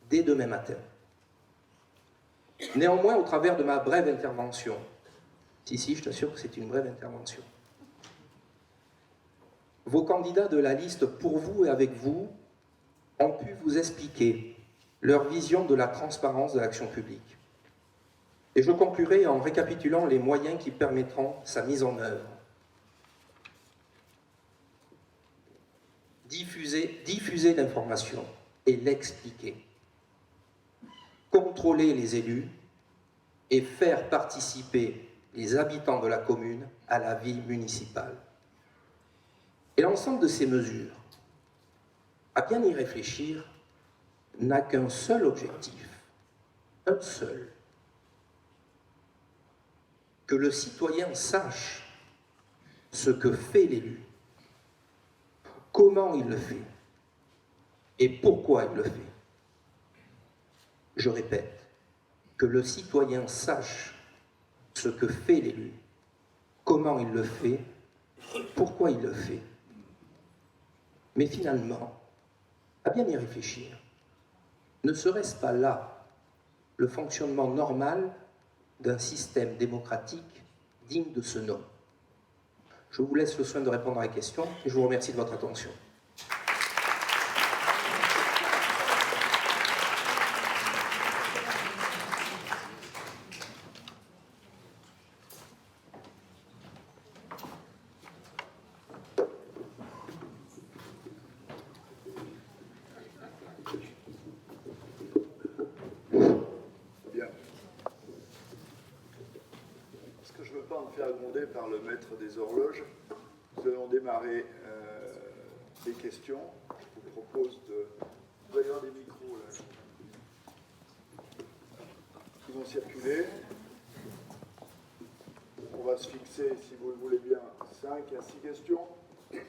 dès demain matin. Néanmoins, au travers de ma brève intervention, si, je t'assure que c'est une brève intervention, vos candidats de la liste Pour vous et avec vous ont pu vous expliquer leur vision de la transparence de l'action publique. Et je conclurai en récapitulant les moyens qui permettront sa mise en œuvre. Diffuser l'information et l'expliquer. Contrôler les élus et faire participer les habitants de la commune à la vie municipale. Et l'ensemble de ces mesures, à bien y réfléchir, n'a qu'un seul objectif, un seul. Que le citoyen sache ce que fait l'élu, comment il le fait et pourquoi il le fait. Je répète, que le citoyen sache ce que fait l'élu, comment il le fait, pourquoi il le fait. Mais finalement, à bien y réfléchir, ne serait-ce pas là le fonctionnement normal d'un système démocratique digne de ce nom? Je vous laisse le soin de répondre à la question et je vous remercie de votre attention. pas me faire gronder par le maître des horloges. Nous allons démarrer les questions. Je vous propose de... Il va y avoir des micros là, qui vont circuler. On va se fixer, si vous le voulez bien, 5 à 6 questions. Et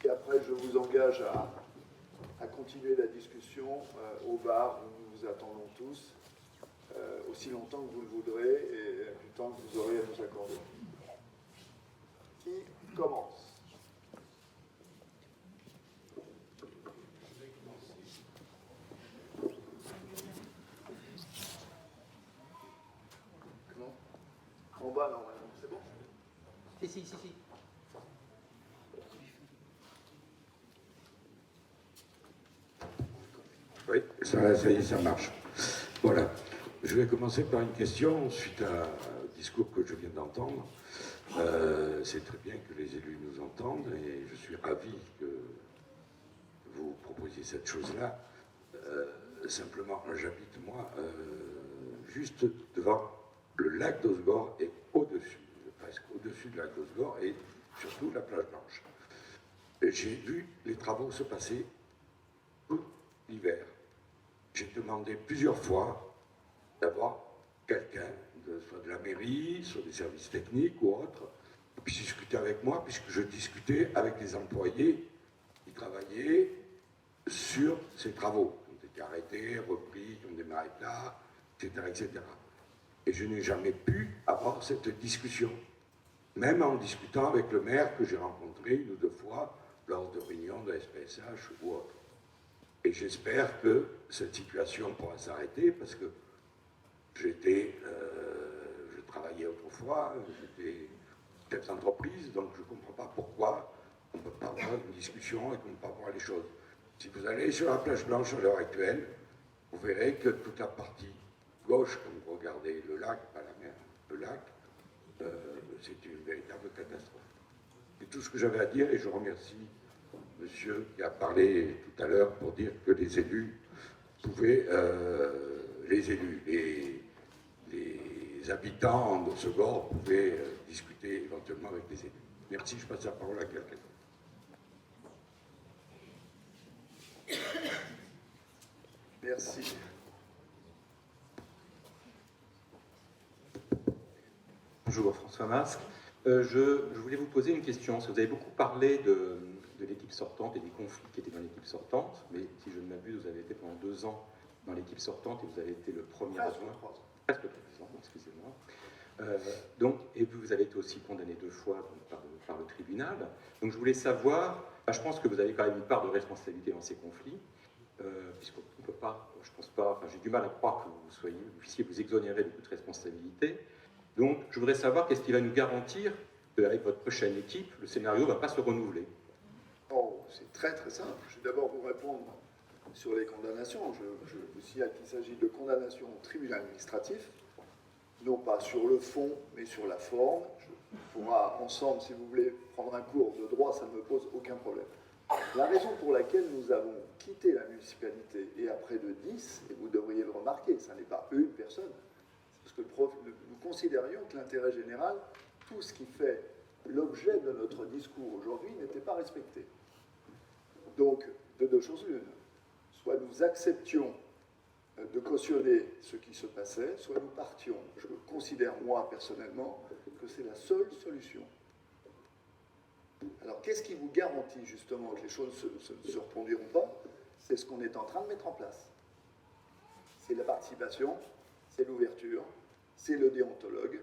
après, je vous engage à continuer la discussion au bar où nous vous attendons tous, aussi longtemps que vous le voudrez et du temps que vous aurez à nous accorder. Qui commence? Comment? En bas, normalement, c'est bon? Si. Oui, ça y est, ça marche. Voilà. Je vais commencer par une question suite au discours que je viens d'entendre. C'est très bien que les élus nous entendent et je suis ravi que vous proposiez cette chose-là. Simplement, j'habite, moi, juste devant le lac d'Osgore et au-dessus, presque au-dessus du lac d'Osgore et surtout la plage Blanche. J'ai vu les travaux se passer tout l'hiver. J'ai demandé plusieurs fois d'avoir quelqu'un, soit de la mairie, soit des services techniques ou autres, qui puisse discuter avec moi, puisque je discutais avec les employés qui travaillaient sur ces travaux, qui ont été arrêtés, repris, qui ont démarré là, etc., etc. Et je n'ai jamais pu avoir cette discussion, même en discutant avec le maire que j'ai rencontré une ou deux fois lors de réunions de la SPSH ou autre. Et j'espère que cette situation pourra s'arrêter parce que je travaillais autrefois, j'étais chef d'entreprise, donc je ne comprends pas pourquoi on ne peut pas avoir une discussion et qu'on ne peut pas voir les choses. Si vous allez sur la plage Blanche à l'heure actuelle, vous verrez que toute la partie gauche, quand vous regardez le lac, pas la mer, le lac, c'est une véritable catastrophe. C'est tout ce que j'avais à dire et je remercie monsieur qui a parlé tout à l'heure pour dire que les élus pouvaient, les habitants d'Osegor pouvaient discuter éventuellement avec les élus. Merci, je passe la parole à quelqu'un. Merci. Bonjour, François Masque. Je voulais vous poser une question. Vous avez beaucoup parlé de l'équipe sortante et des conflits qui étaient dans l'équipe sortante, mais si je ne m'abuse, vous avez été pendant 2 ans dans l'équipe sortante et vous avez été le premier adjoint. Presque 3 ans, excusez-moi. Et vous avez été aussi condamné 2 fois donc, par le tribunal. Donc je voulais savoir, je pense que vous avez quand même une part de responsabilité dans ces conflits, puisqu'on ne peut pas, je pense pas, j'ai du mal à croire que vous puissiez vous exonérer de toute responsabilité. Donc, je voudrais savoir qu'est-ce qui va nous garantir qu'avec votre prochaine équipe, le scénario ne va pas se renouveler. Oh, c'est très très simple. Je vais d'abord vous répondre sur les condamnations. Je vous signale qu'il s'agit de condamnations au tribunal administratif, non pas sur le fond, mais sur la forme. On pourra ensemble, si vous voulez, prendre un cours de droit, ça ne me pose aucun problème. La raison pour laquelle nous avons quitté la municipalité, et à près de 10, et vous devriez le remarquer, ça n'est pas une personne, parce que nous considérions que l'intérêt général, tout ce qui fait l'objet de notre discours aujourd'hui, n'était pas respecté. Donc, de 2 choses l'une. Soit nous acceptions de cautionner ce qui se passait, soit nous partions. Je considère, moi, personnellement, que c'est la seule solution. Alors, qu'est-ce qui vous garantit, justement, que les choses ne se reproduiront pas? C'est ce qu'on est en train de mettre en place. C'est la participation, c'est l'ouverture, c'est le déontologue,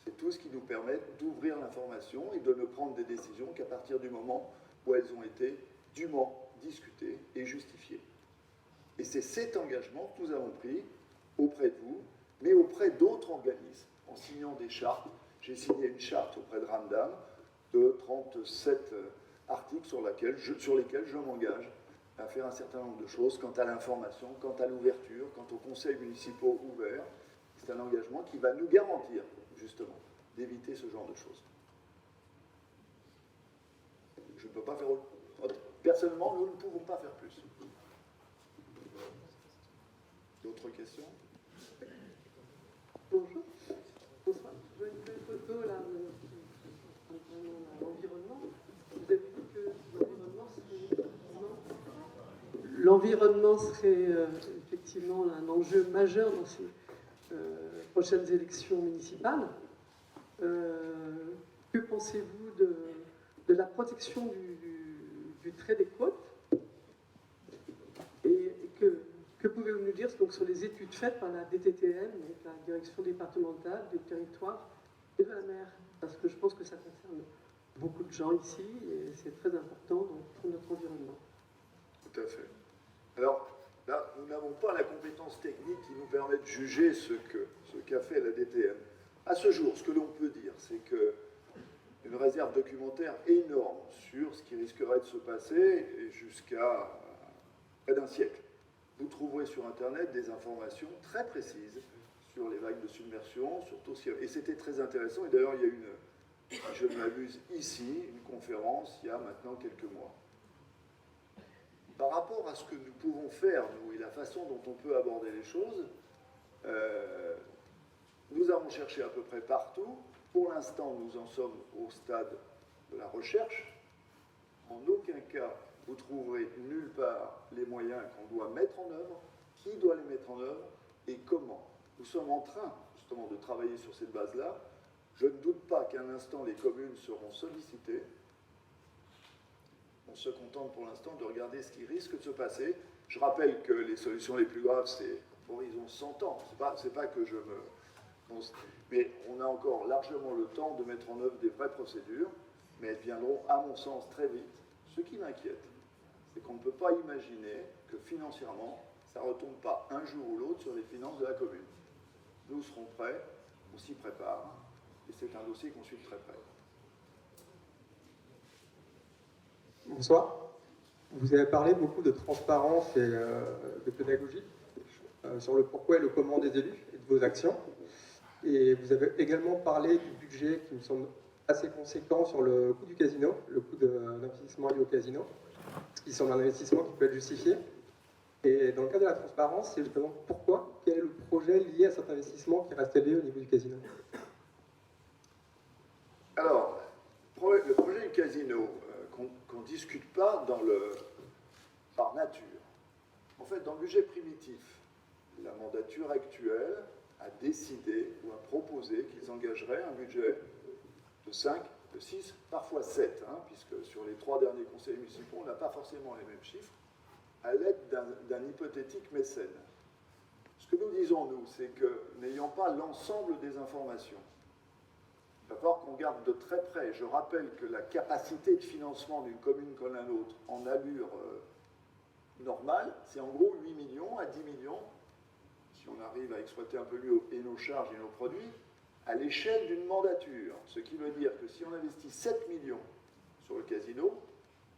c'est tout ce qui nous permet d'ouvrir l'information et de ne prendre des décisions qu'à partir du moment où elles ont été dûment discutées et justifiées. Et c'est cet engagement que nous avons pris auprès de vous, mais auprès d'autres organismes, en signant des chartes. J'ai signé une charte auprès de Ramdam de 37 articles sur lesquels je m'engage à faire un certain nombre de choses quant à l'information, quant à l'ouverture, quant aux conseils municipaux ouverts. C'est un engagement qui va nous garantir, justement, d'éviter ce genre de choses. Je ne peux pas faire autre. Personnellement, nous ne pouvons pas faire plus. D'autres questions? Bonjour. l'environnement serait effectivement un enjeu majeur dans ces prochaines élections municipales. Que pensez-vous de la protection du trait des côtes? Et que pouvez-vous nous dire donc, sur les études faites par la DTTM, donc la Direction départementale du territoire et de la mer? Parce que je pense que ça concerne beaucoup de gens ici et c'est très important donc, pour notre environnement. Tout à fait. Alors, là, nous n'avons pas la compétence technique qui nous permet de juger ce qu'a fait la DTM. À ce jour, ce que l'on peut dire, c'est qu'une réserve documentaire énorme sur ce qui risquerait de se passer jusqu'à près d'un siècle. Vous trouverez sur Internet des informations très précises sur les vagues de submersion, et c'était très intéressant. Et d'ailleurs, il y a une, si je ne m'abuse, ici, une conférence il y a maintenant quelques mois. Par rapport à ce que nous pouvons faire, nous, et la façon dont on peut aborder les choses, nous avons cherché à peu près partout. Pour l'instant, nous en sommes au stade de la recherche. En aucun cas, vous trouverez nulle part les moyens qu'on doit mettre en œuvre, qui doit les mettre en œuvre et comment. Nous sommes en train, justement, de travailler sur cette base-là. Je ne doute pas qu'à un instant, les communes seront sollicitées. On se contente pour l'instant de regarder ce qui risque de se passer. Je rappelle que les solutions les plus graves, c'est horizon 100 ans. C'est pas que je me... Mais on a encore largement le temps de mettre en œuvre des vraies procédures, mais elles viendront, à mon sens, très vite. Ce qui m'inquiète, c'est qu'on ne peut pas imaginer que financièrement, ça ne retombe pas un jour ou l'autre sur les finances de la commune. Nous serons prêts, on s'y prépare, et c'est un dossier qu'on suit de très près. Bonsoir. Vous avez parlé beaucoup de transparence et de pédagogie sur le pourquoi et le comment des élus et de vos actions. Et vous avez également parlé du budget qui me semble assez conséquent sur le coût du casino, le coût d'investissement lié au casino, ce qui semble un investissement qui peut être justifié. Et dans le cas de la transparence, c'est justement pourquoi, quel est le projet lié à cet investissement qui reste élevé au niveau du casino? Alors, le projet du casino, qu'on ne discute pas par nature. En fait, dans le budget primitif, la mandature actuelle a décidé ou a proposé qu'ils engageraient un budget de 5, de 6, parfois 7, puisque sur les 3 derniers conseils municipaux, on n'a pas forcément les mêmes chiffres, à l'aide d'un hypothétique mécène. Ce que nous disons, nous, c'est que, n'ayant pas l'ensemble des informations, il va falloir qu'on regarde de très près. Je rappelle que la capacité de financement d'une commune comme la nôtre, en allure normale, c'est en gros 8 millions à 10 millions, si on arrive à exploiter un peu mieux et nos charges et nos produits, à l'échelle d'une mandature. Ce qui veut dire que si on investit 7 millions sur le casino,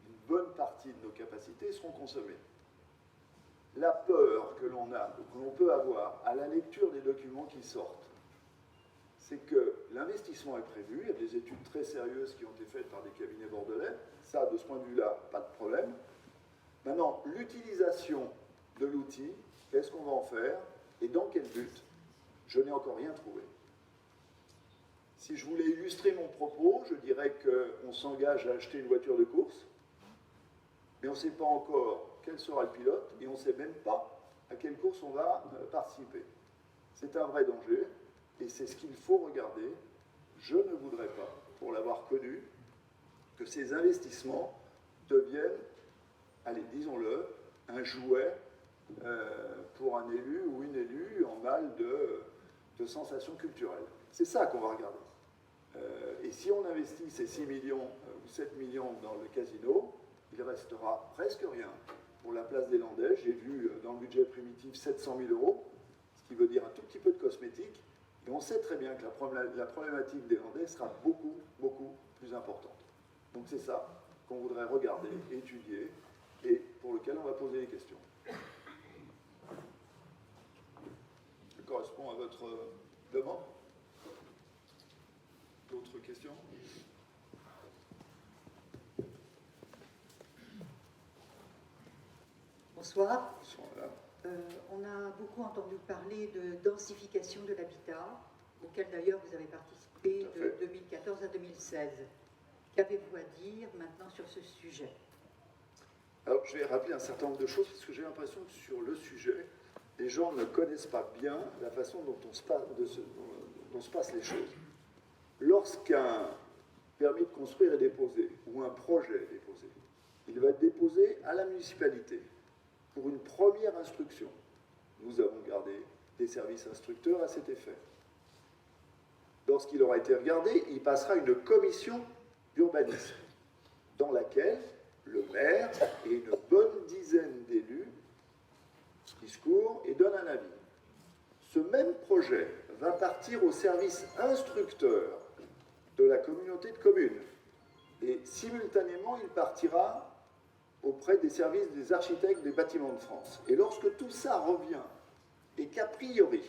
une bonne partie de nos capacités seront consommées. La peur que l'on a, ou que l'on peut avoir à la lecture des documents qui sortent, c'est que l'investissement est prévu, il y a des études très sérieuses qui ont été faites par des cabinets bordelais, ça, de ce point de vue-là, pas de problème. Maintenant, l'utilisation de l'outil, qu'est-ce qu'on va en faire et dans quel but? Je n'ai encore rien trouvé. Si je voulais illustrer mon propos, je dirais qu'on s'engage à acheter une voiture de course, mais on ne sait pas encore quel sera le pilote et on ne sait même pas à quelle course on va participer. C'est un vrai danger. Et c'est ce qu'il faut regarder. Je ne voudrais pas, pour l'avoir connu, que ces investissements deviennent, allez, disons-le, un jouet pour un élu ou une élue en mal de sensations culturelles. C'est ça qu'on va regarder. Et si on investit ces 6 millions ou 7 millions dans le casino, il restera presque rien pour la place des Landais. J'ai vu dans le budget primitif 700 000 €, ce qui veut dire un tout petit peu de cosmétique. Et on sait très bien que la problématique des Landais sera beaucoup, beaucoup plus importante. Donc c'est ça qu'on voudrait regarder, étudier, et pour lequel on va poser des questions. Ça correspond à votre demande? D'autres questions? Bonsoir. Bonsoir. On a beaucoup entendu parler de densification de l'habitat, auquel d'ailleurs vous avez participé de 2014 à 2016. Qu'avez-vous à dire maintenant sur ce sujet? Alors, je vais rappeler un certain nombre de choses, parce que j'ai l'impression que sur le sujet, les gens ne connaissent pas bien la façon dont se passent les choses. Lorsqu'un permis de construire est déposé, ou un projet est déposé, il va être déposé à la municipalité pour une première instruction. Nous avons gardé des services instructeurs à cet effet. Lorsqu'il aura été regardé, il passera une commission d'urbanisme dans laquelle le maire et une bonne dizaine d'élus discourent et donnent un avis. Ce même projet va partir au service instructeur de la communauté de communes et simultanément il partira auprès des services des architectes des bâtiments de France. Et lorsque tout ça revient et qu'a priori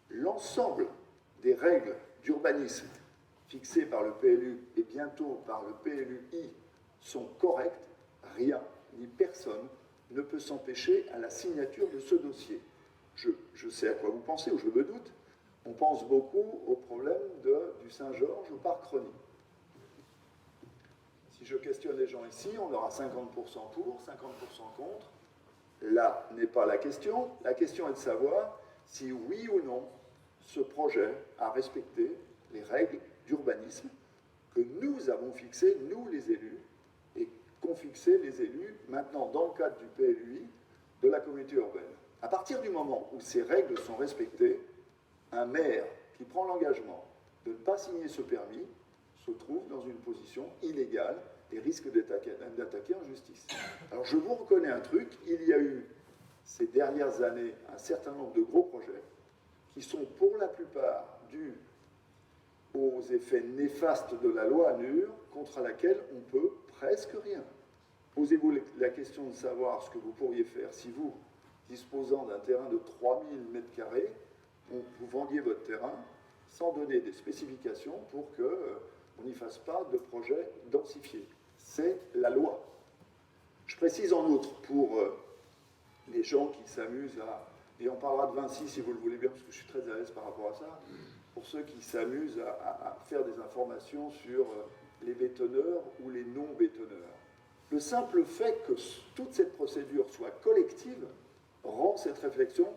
l'ensemble des règles d'urbanisme fixées par le PLU et bientôt par le PLUI sont correctes, rien ni personne ne peut s'empêcher à la signature de ce dossier. Je sais à quoi vous pensez, ou je me doute. On pense beaucoup au problème du Saint-Georges au parc Rony. Si je questionne les gens ici, on aura 50% pour, 50% contre. Là n'est pas la question. La question est de savoir si oui ou non ce projet a respecté les règles d'urbanisme que nous avons fixées, nous les élus, et qu'ont fixé les élus maintenant dans le cadre du PLUI de la communauté urbaine. À partir du moment où ces règles sont respectées, un maire qui prend l'engagement de ne pas signer ce permis se trouve dans une position illégale et risque d'être attaqué en justice. Alors je vous reconnais un truc, il y a eu ces dernières années un certain nombre de gros projets qui sont pour la plupart dus aux effets néfastes de la loi ANUR contre laquelle on peut presque rien. Posez-vous la question de savoir ce que vous pourriez faire si vous, disposant d'un terrain de 3000 m², vous vendiez votre terrain sans donner des spécifications pour qu'on n'y fasse pas de projet densifié. C'est la loi. Je précise en outre pour les gens qui s'amusent à... Et on parlera de Vinci si vous le voulez bien, parce que je suis très à l'aise par rapport à ça. Pour ceux qui s'amusent à faire des informations sur les bétonneurs ou les non-bétonneurs. Le simple fait que toute cette procédure soit collective rend cette réflexion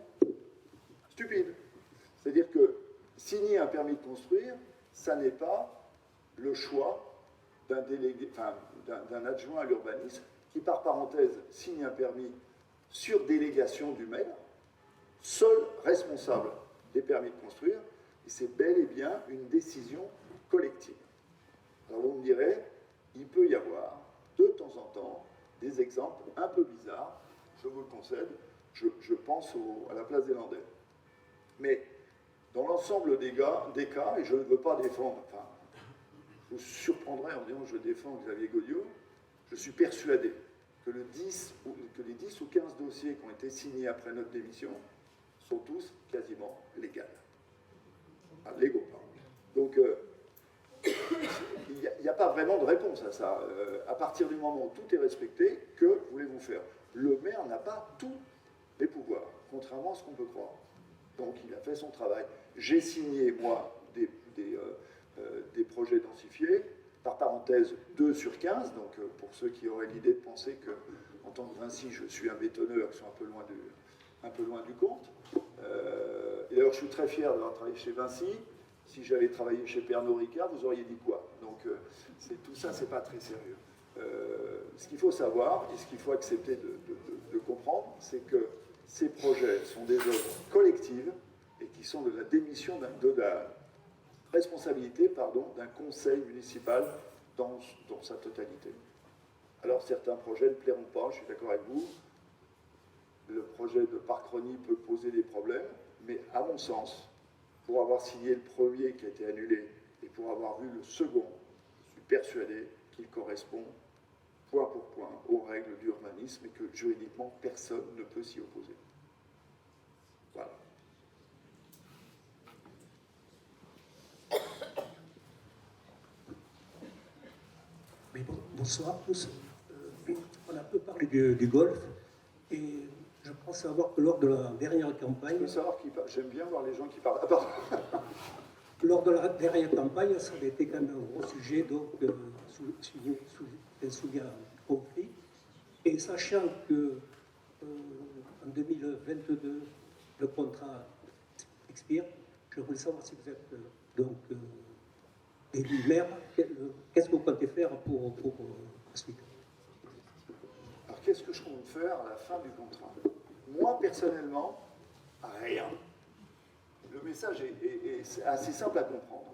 stupide. C'est-à-dire que signer un permis de construire, ça n'est pas le choix d'un délégué, enfin, d'un adjoint à l'urbanisme qui, par parenthèse, signe un permis sur délégation du maire, seul responsable des permis de construire, et c'est bel et bien une décision collective. Alors vous me direz, il peut y avoir de temps en temps des exemples un peu bizarres, je vous le concède, je pense à la place des Landais. Mais dans l'ensemble des cas, et je ne veux pas défendre, enfin, je vous surprendrai en disant que je défends Xavier Gaudiot, je suis persuadé que les 10 ou 15 dossiers qui ont été signés après notre démission sont tous quasiment légaux. Enfin, légaux, pardon. Donc, il n'y a pas vraiment de réponse à ça. À partir du moment où tout est respecté, que voulez-vous faire? Le maire n'a pas tous les pouvoirs, contrairement à ce qu'on peut croire. Donc il a fait son travail. J'ai signé, moi, des projets densifiés, par parenthèse 2 sur 15, donc pour ceux qui auraient l'idée de penser que, en tant que Vinci, je suis un bétonneur qui sont un peu loin du compte. Et d'ailleurs, je suis très fier d'avoir travaillé chez Vinci. Si j'avais travaillé chez Pernod Ricard, vous auriez dit quoi? Donc tout ça, c'est pas très sérieux. Ce qu'il faut savoir, et ce qu'il faut accepter de comprendre, c'est que ces projets sont des œuvres collectives et qui sont de la démission de la responsabilité d'un conseil municipal dans sa totalité. Alors certains projets ne plairont pas, je suis d'accord avec vous. Le projet de Parc Rony peut poser des problèmes, mais à mon sens, pour avoir signé le premier qui a été annulé et pour avoir vu le second, je suis persuadé qu'il correspond point pour point aux règles d'urbanisme et que juridiquement personne ne peut s'y opposer. Voilà. Oui, bonsoir à tous. On a un peu parlé du golf et je pense savoir que lors de la dernière campagne... Je veux savoir qui parle. J'aime bien voir les gens qui parlent. Ah, pardon. Lors de la dernière campagne, ça avait été quand même un gros sujet, donc soumis à conflit. Et sachant que en 2022, le contrat expire, je voulais savoir si vous êtes donc élu maire, qu'est-ce que vous comptez faire pour la suite? Alors qu'est-ce que je compte faire à la fin du contrat? Moi, personnellement, rien. Le message est assez simple à comprendre.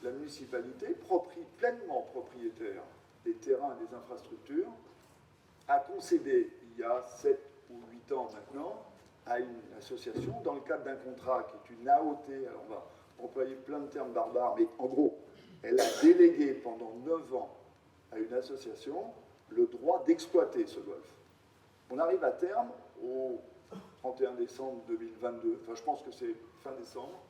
La municipalité, pleinement propriétaire des terrains et des infrastructures, a concédé il y a 7 ou 8 ans maintenant à une association dans le cadre d'un contrat qui est une AOT. Alors on va employer plein de termes barbares, mais en gros, elle a délégué pendant 9 ans à une association le droit d'exploiter ce golfe. On arrive à terme au 31 décembre 2022, enfin je pense que c'est fin décembre.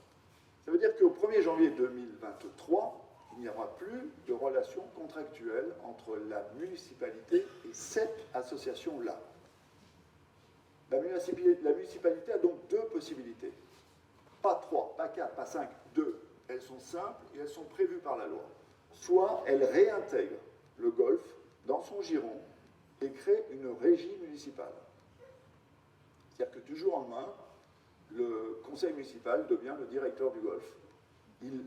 Ça veut dire qu'au 1er janvier 2023, il n'y aura plus de relation contractuelle entre la municipalité et cette association-là. La municipalité a donc 2 possibilités. Pas 3, pas 4, pas 5, 2. Elles sont simples et elles sont prévues par la loi. Soit elle réintègre le golfe dans son giron et crée une régie municipale. C'est-à-dire que du jour au lendemain, le conseil municipal devient le directeur du golfe. Il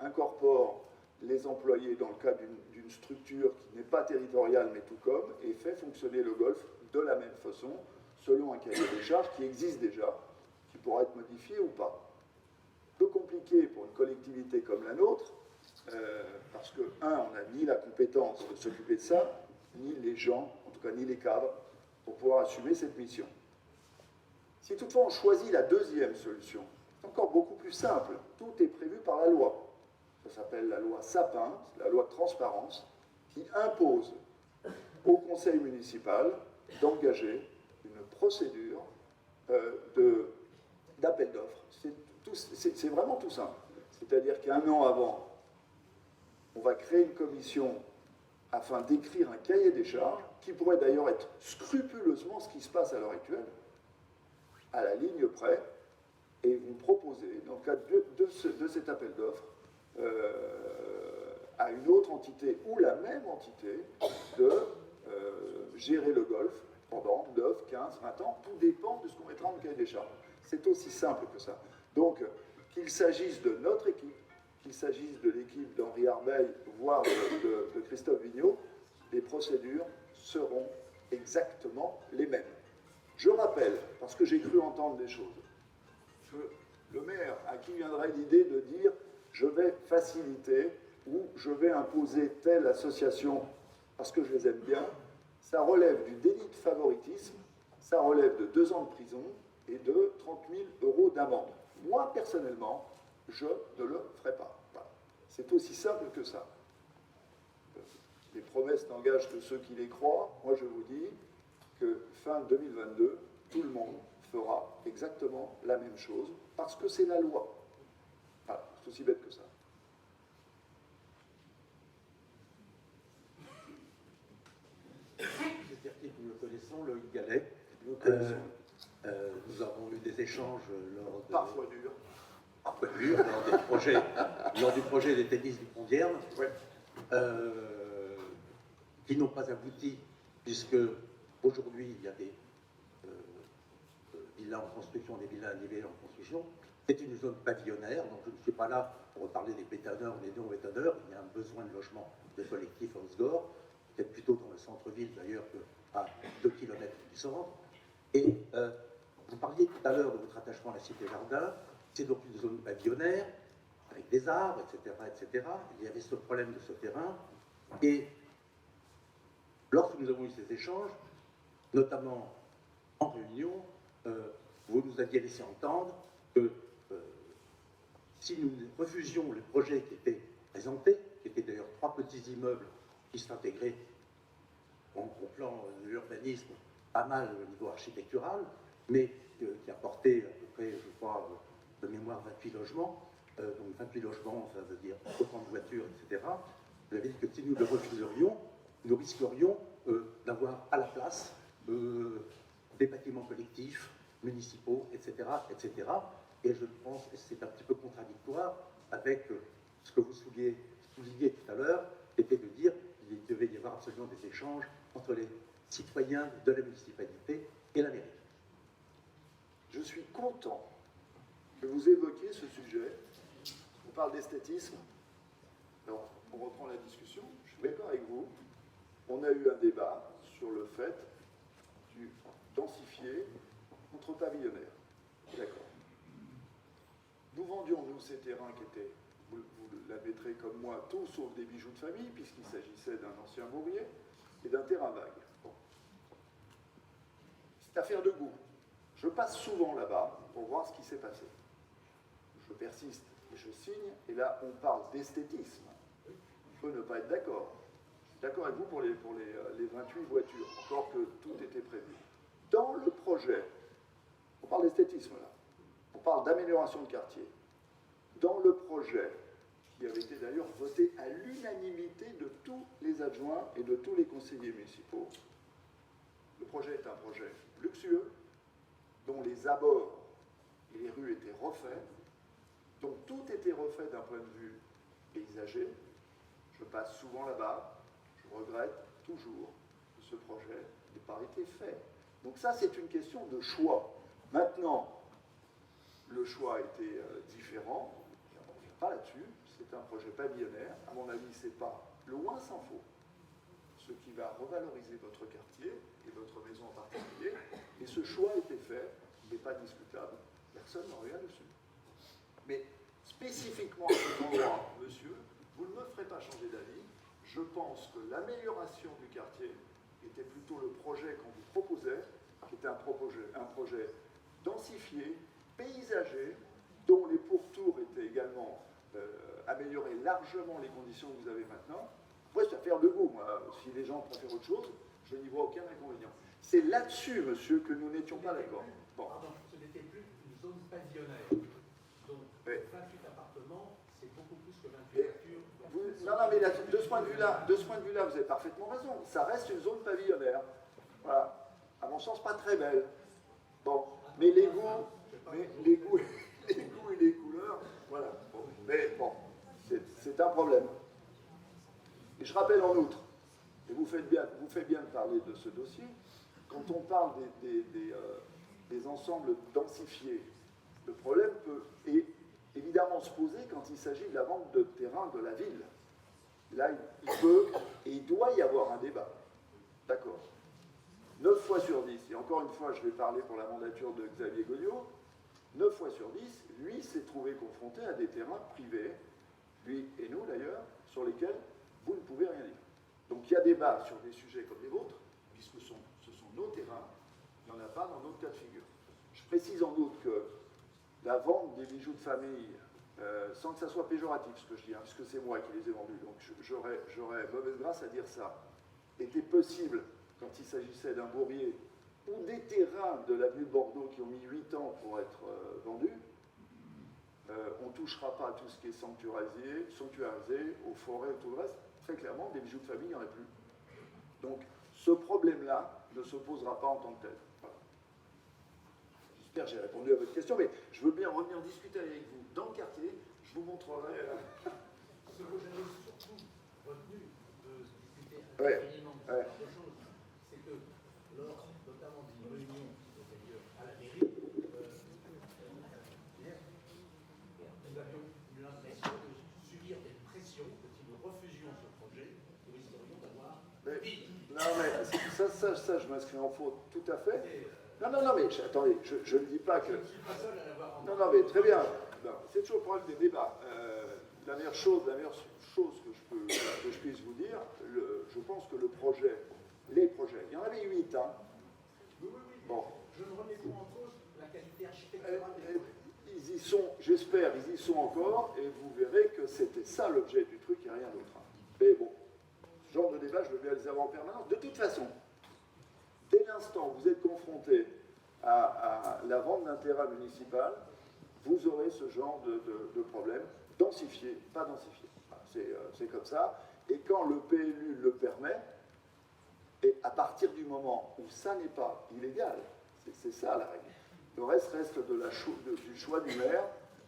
réincorpore les employés dans le cadre d'une structure qui n'est pas territoriale mais tout comme, et fait fonctionner le golfe de la même façon, selon un cahier des charges qui existe déjà, qui pourra être modifié ou pas. Peu compliqué pour une collectivité comme la nôtre, parce que, on n'a ni la compétence de s'occuper de ça, ni les gens, en tout cas ni les cadres, pour pouvoir assumer cette mission. Si toutefois on choisit la deuxième solution, c'est encore beaucoup plus simple. Tout est prévu par la loi. Ça s'appelle la loi Sapin, la loi de transparence, qui impose au conseil municipal d'engager une procédure d'appel d'offres. C'est vraiment tout simple. C'est-à-dire qu'un an avant, on va créer une commission afin d'écrire un cahier des charges, qui pourrait d'ailleurs être scrupuleusement ce qui se passe à l'heure actuelle, à la ligne près, et vous proposez, dans le cadre de cet appel d'offres, à une autre entité ou la même entité de gérer le golfe pendant 9, 15, 20 ans. Tout dépend de ce qu'on mettra dans le cahier des charges. C'est aussi simple que ça. Donc, qu'il s'agisse de notre équipe, qu'il s'agisse de l'équipe d'Henri Arbeil, voire de Christophe Vigneault, les procédures seront exactement les mêmes. Je rappelle, parce que j'ai cru entendre des choses, que le maire à qui viendrait l'idée de dire « je vais faciliter » ou « je vais imposer telle association parce que je les aime bien », ça relève du délit de favoritisme, ça relève de 2 ans de prison et de 30 000 € d'amende. Moi, personnellement, je ne le ferai pas. Voilà. C'est aussi simple que ça. Les promesses n'engagent que ceux qui les croient. Moi, je vous dis que fin 2022, tout le monde fera exactement la même chose, parce que c'est la loi. Voilà, c'est aussi bête que ça. C'est-à-dire que nous le connaissons, Loïc Gallet. Nous avons eu des échanges lors de... Parfois durs. Parfois durs, lors du projet des tennis du Pont-Dierne, qui n'ont pas abouti, puisque aujourd'hui, il y a des villas en construction, des villas individuelles en construction. C'est une zone pavillonnaire, donc je ne suis pas là pour parler des bétonneurs ou des non-bétonneurs. Il y a un besoin de logement de collectif à Osgore, peut-être plutôt dans le centre-ville d'ailleurs qu'à 2 km du centre. Et vous parliez tout à l'heure de votre attachement à la Cité Jardin. C'est donc une zone pavillonnaire, avec des arbres, etc., etc. Il y avait ce problème de ce terrain. Et lorsque nous avons eu ces échanges, notamment en réunion, vous nous aviez laissé entendre que si nous refusions les projets qui étaient présentés, qui étaient d'ailleurs 3 petits immeubles qui s'intégraient au plan de l'urbanisme, pas mal au niveau architectural, mais qui apportaient à peu près, je crois, de mémoire 28 logements, donc 28 logements, ça veut dire autant de voitures, etc. Vous avez dit que si nous le refuserions, nous risquerions d'avoir à la place des bâtiments collectifs, municipaux, etc., etc. Et je pense que c'est un petit peu contradictoire avec ce que vous souligniez tout à l'heure, c'était de dire qu'il il devait y avoir absolument des échanges entre les citoyens de la municipalité et la mairie. Je suis content que vous évoquiez ce sujet. On parle d'esthétisme. Alors, on reprend la discussion. Je suis d'accord avec vous. On a eu un débat sur le fait du densifier contre pavillonnaire. D'accord. Nous vendions, nous, ces terrains qui étaient, vous l'admettrez comme moi, tout sauf des bijoux de famille, puisqu'il s'agissait d'un ancien bourrier et d'un terrain vague. Bon. C'est affaire de goût. Je passe souvent là-bas pour voir ce qui s'est passé. Je persiste et je signe, et là, on parle d'esthétisme. Je peux ne pas être d'accord. Je suis d'accord avec vous pour les 28 voitures, encore que tout était prévu. Dans le projet, on parle d'esthétisme là, on parle d'amélioration de quartier. Dans le projet, qui avait été d'ailleurs voté à l'unanimité de tous les adjoints et de tous les conseillers municipaux, le projet est un projet luxueux, dont les abords et les rues étaient refaits, dont tout était refait d'un point de vue paysager. Je passe souvent là-bas, je regrette toujours que ce projet n'ait pas été fait. Donc ça, c'est une question de choix. Maintenant, le choix a été différent, et on ne revient pas là-dessus, c'est un projet pavillonnaire, à mon avis, c'est pas, loin s'en faut, ce qui va revaloriser votre quartier, et votre maison en particulier, et ce choix a été fait, il n'est pas discutable, personne n'en revient dessus. Mais spécifiquement à cet endroit, monsieur, vous ne me ferez pas changer d'avis. Je pense que l'amélioration du quartier était plutôt le projet qu'on vous proposait, qui était un projet densifié, paysager, dont les pourtours étaient également améliorer largement les conditions que vous avez maintenant. Après, c'est affaire de goût. Moi. Si les gens préfèrent autre chose, je n'y vois aucun inconvénient. C'est là-dessus, monsieur, que nous n'étions pas d'accord. Bon. Pardon, ce n'était plus une zone pavillonnaire. Donc, 28 appartements, c'est beaucoup plus que 28 voitures. Non, mais de ce point de vue-là, vous avez parfaitement raison. Ça reste une zone pavillonnaire. Voilà. À mon sens, pas très belle. Bon. Mais les goûts et les couleurs, voilà. Bon. Mais bon, c'est un problème. Et je rappelle en outre, et vous faites bien de parler de ce dossier, quand on parle des ensembles densifiés, le problème peut évidemment se poser quand il s'agit de la vente de terrain de la ville. Là, il peut et il doit y avoir un débat. D'accord. 9 fois sur 10, et encore une fois, je vais parler pour la mandature de Xavier Goniot, 9 fois sur 10, lui s'est trouvé confronté à des terrains privés, lui et nous d'ailleurs, sur lesquels vous ne pouvez rien dire. Donc il y a débat sur des sujets comme les vôtres, puisque ce sont nos terrains, il n'y en a pas dans notre cas de figure. Je précise en outre que la vente des bijoux de famille, sans que ça soit péjoratif ce que je dis, hein, puisque c'est moi qui les ai vendus, donc j'aurais mauvaise grâce à dire ça, était possible quand il s'agissait d'un bourrier ou des terrains de l'avenue de Bordeaux qui ont mis 8 ans pour être vendus. On ne touchera pas à tout ce qui est sanctuarisé, aux forêts, tout le reste. Très clairement, des bijoux de famille, il n'y en a plus. Donc, ce problème-là ne se posera pas en tant que tel. Voilà. J'espère que j'ai répondu à votre question, mais je veux bien revenir discuter avec vous dans le quartier. Je vous montrerai. Ce que j'avais surtout retenu de discuter avec autre chose, c'est que lors notamment d'une réunion qui avait lieu à la mairie, nous avions eu l'impression de subir des pressions que si nous refusions ce projet, nous risquerions d'avoir vite. Non, mais ça, je m'inscris en faute tout à fait. Non, mais attendez, je ne dis pas que. Je ne suis pas seul à l'avoir entendu. Non, mais très bien. C'est toujours le problème des débats. La meilleure chose que je puisse vous dire, je pense que les projets, il y en avait 8, hein. Oui. Bon. Je ne remets pas en cause la qualité architecturale des projets. Ils y sont, j'espère, ils y sont encore, et vous verrez que c'était ça l'objet du truc et rien d'autre. Mais bon, ce genre de débat, je veux bien les avoir en permanence. De toute façon, dès l'instant où vous êtes confronté à la vente d'un terrain municipal, vous aurez ce genre de problème. Densifié, pas densifié. C'est comme ça. Et quand le PLU le permet, et à partir du moment où ça n'est pas illégal, c'est ça la règle. Le reste du choix du maire,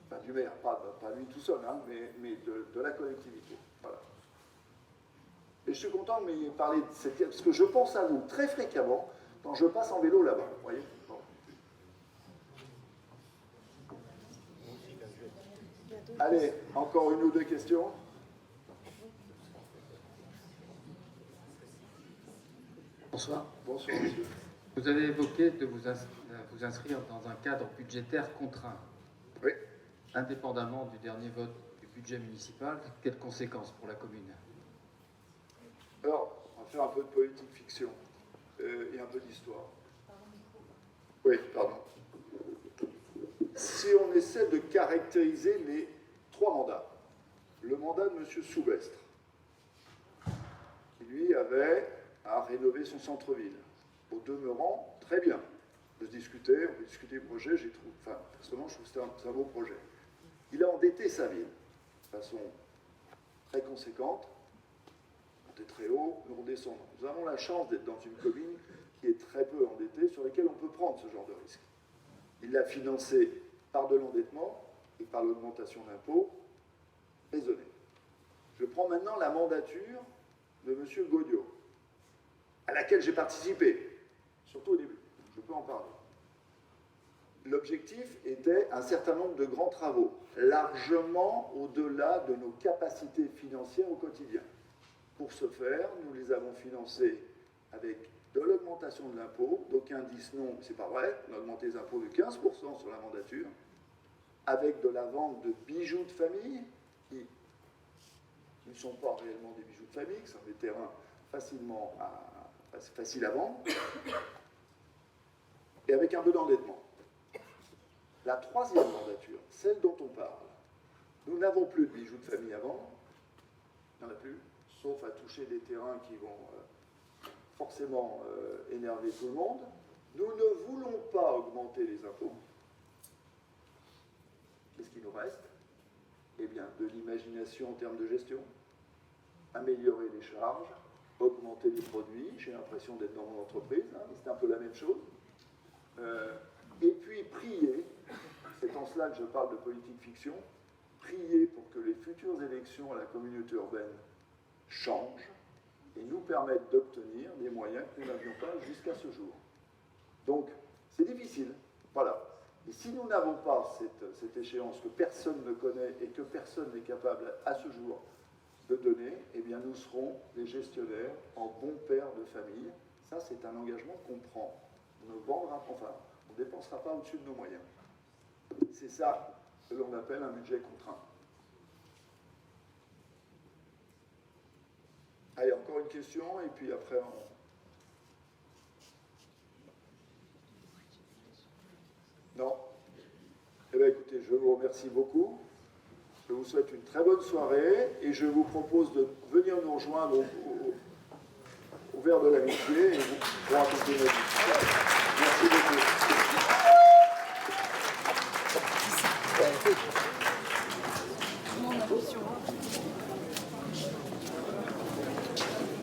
enfin du maire, pas lui tout seul, hein, mais de la collectivité. Voilà. Et je suis content de m'y parler de cette parce que je pense à vous très fréquemment quand je passe en vélo là-bas. Vous voyez. Bon. Allez, encore une ou deux questions. Bonsoir. Bonsoir, monsieur. Vous avez évoqué de vous inscrire dans un cadre budgétaire contraint. Oui. Indépendamment du dernier vote du budget municipal, quelles conséquences pour la commune? Alors, on va faire un peu de politique fiction et un peu d'histoire. Oui, pardon. Si on essaie de caractériser les 3 mandats, le mandat de M. Soubestre, qui lui avait à rénover son centre-ville. Au demeurant, très bien. On peut discuter du projet, personnellement, je trouve que c'est un beau projet. Il a endetté sa ville de façon très conséquente. On est très haut, nous redescendons. Nous avons la chance d'être dans une commune qui est très peu endettée, sur laquelle on peut prendre ce genre de risque. Il l'a financé par de l'endettement et par l'augmentation d'impôts raisonnée. Je prends maintenant la mandature de M. Gaudiot, à laquelle j'ai participé, surtout au début, je peux en parler. L'objectif était un certain nombre de grands travaux, largement au-delà de nos capacités financières au quotidien. Pour ce faire, nous les avons financés avec de l'augmentation de l'impôt, d'aucuns disent non, c'est pas vrai, on a augmenté les impôts de 15% sur la mandature, avec de la vente de bijoux de famille, qui ne sont pas réellement des bijoux de famille, qui sont des terrains faciles à vendre, et avec un peu d'endettement. La 3e mandature, celle dont on parle, nous n'avons plus de bijoux de famille à vendre, il n'y en a plus, sauf à toucher des terrains qui vont forcément énerver tout le monde. Nous ne voulons pas augmenter les impôts. Qu'est-ce qu'il nous reste? Eh bien, de l'imagination en termes de gestion, améliorer les charges, augmenter les produits. J'ai l'impression d'être dans mon entreprise, hein, mais c'est un peu la même chose. Et puis prier, c'est en cela que je parle de politique fiction, prier pour que les futures élections à la communauté urbaine changent et nous permettent d'obtenir des moyens que nous n'avions pas jusqu'à ce jour. Donc, c'est difficile, voilà. Et si nous n'avons pas cette échéance que personne ne connaît et que personne n'est capable à ce jour de donner, eh bien nous serons les gestionnaires en bons pères de famille. Ça, c'est un engagement qu'on prend. On ne dépensera pas au-dessus de nos moyens. C'est ça que l'on appelle un budget contraint. Allez, encore une question, et puis après on... Non? Eh bien écoutez, je vous remercie beaucoup. Je vous souhaite une très bonne soirée et je vous propose de venir nous rejoindre au verre de l'amitié et pour raconter notre vie.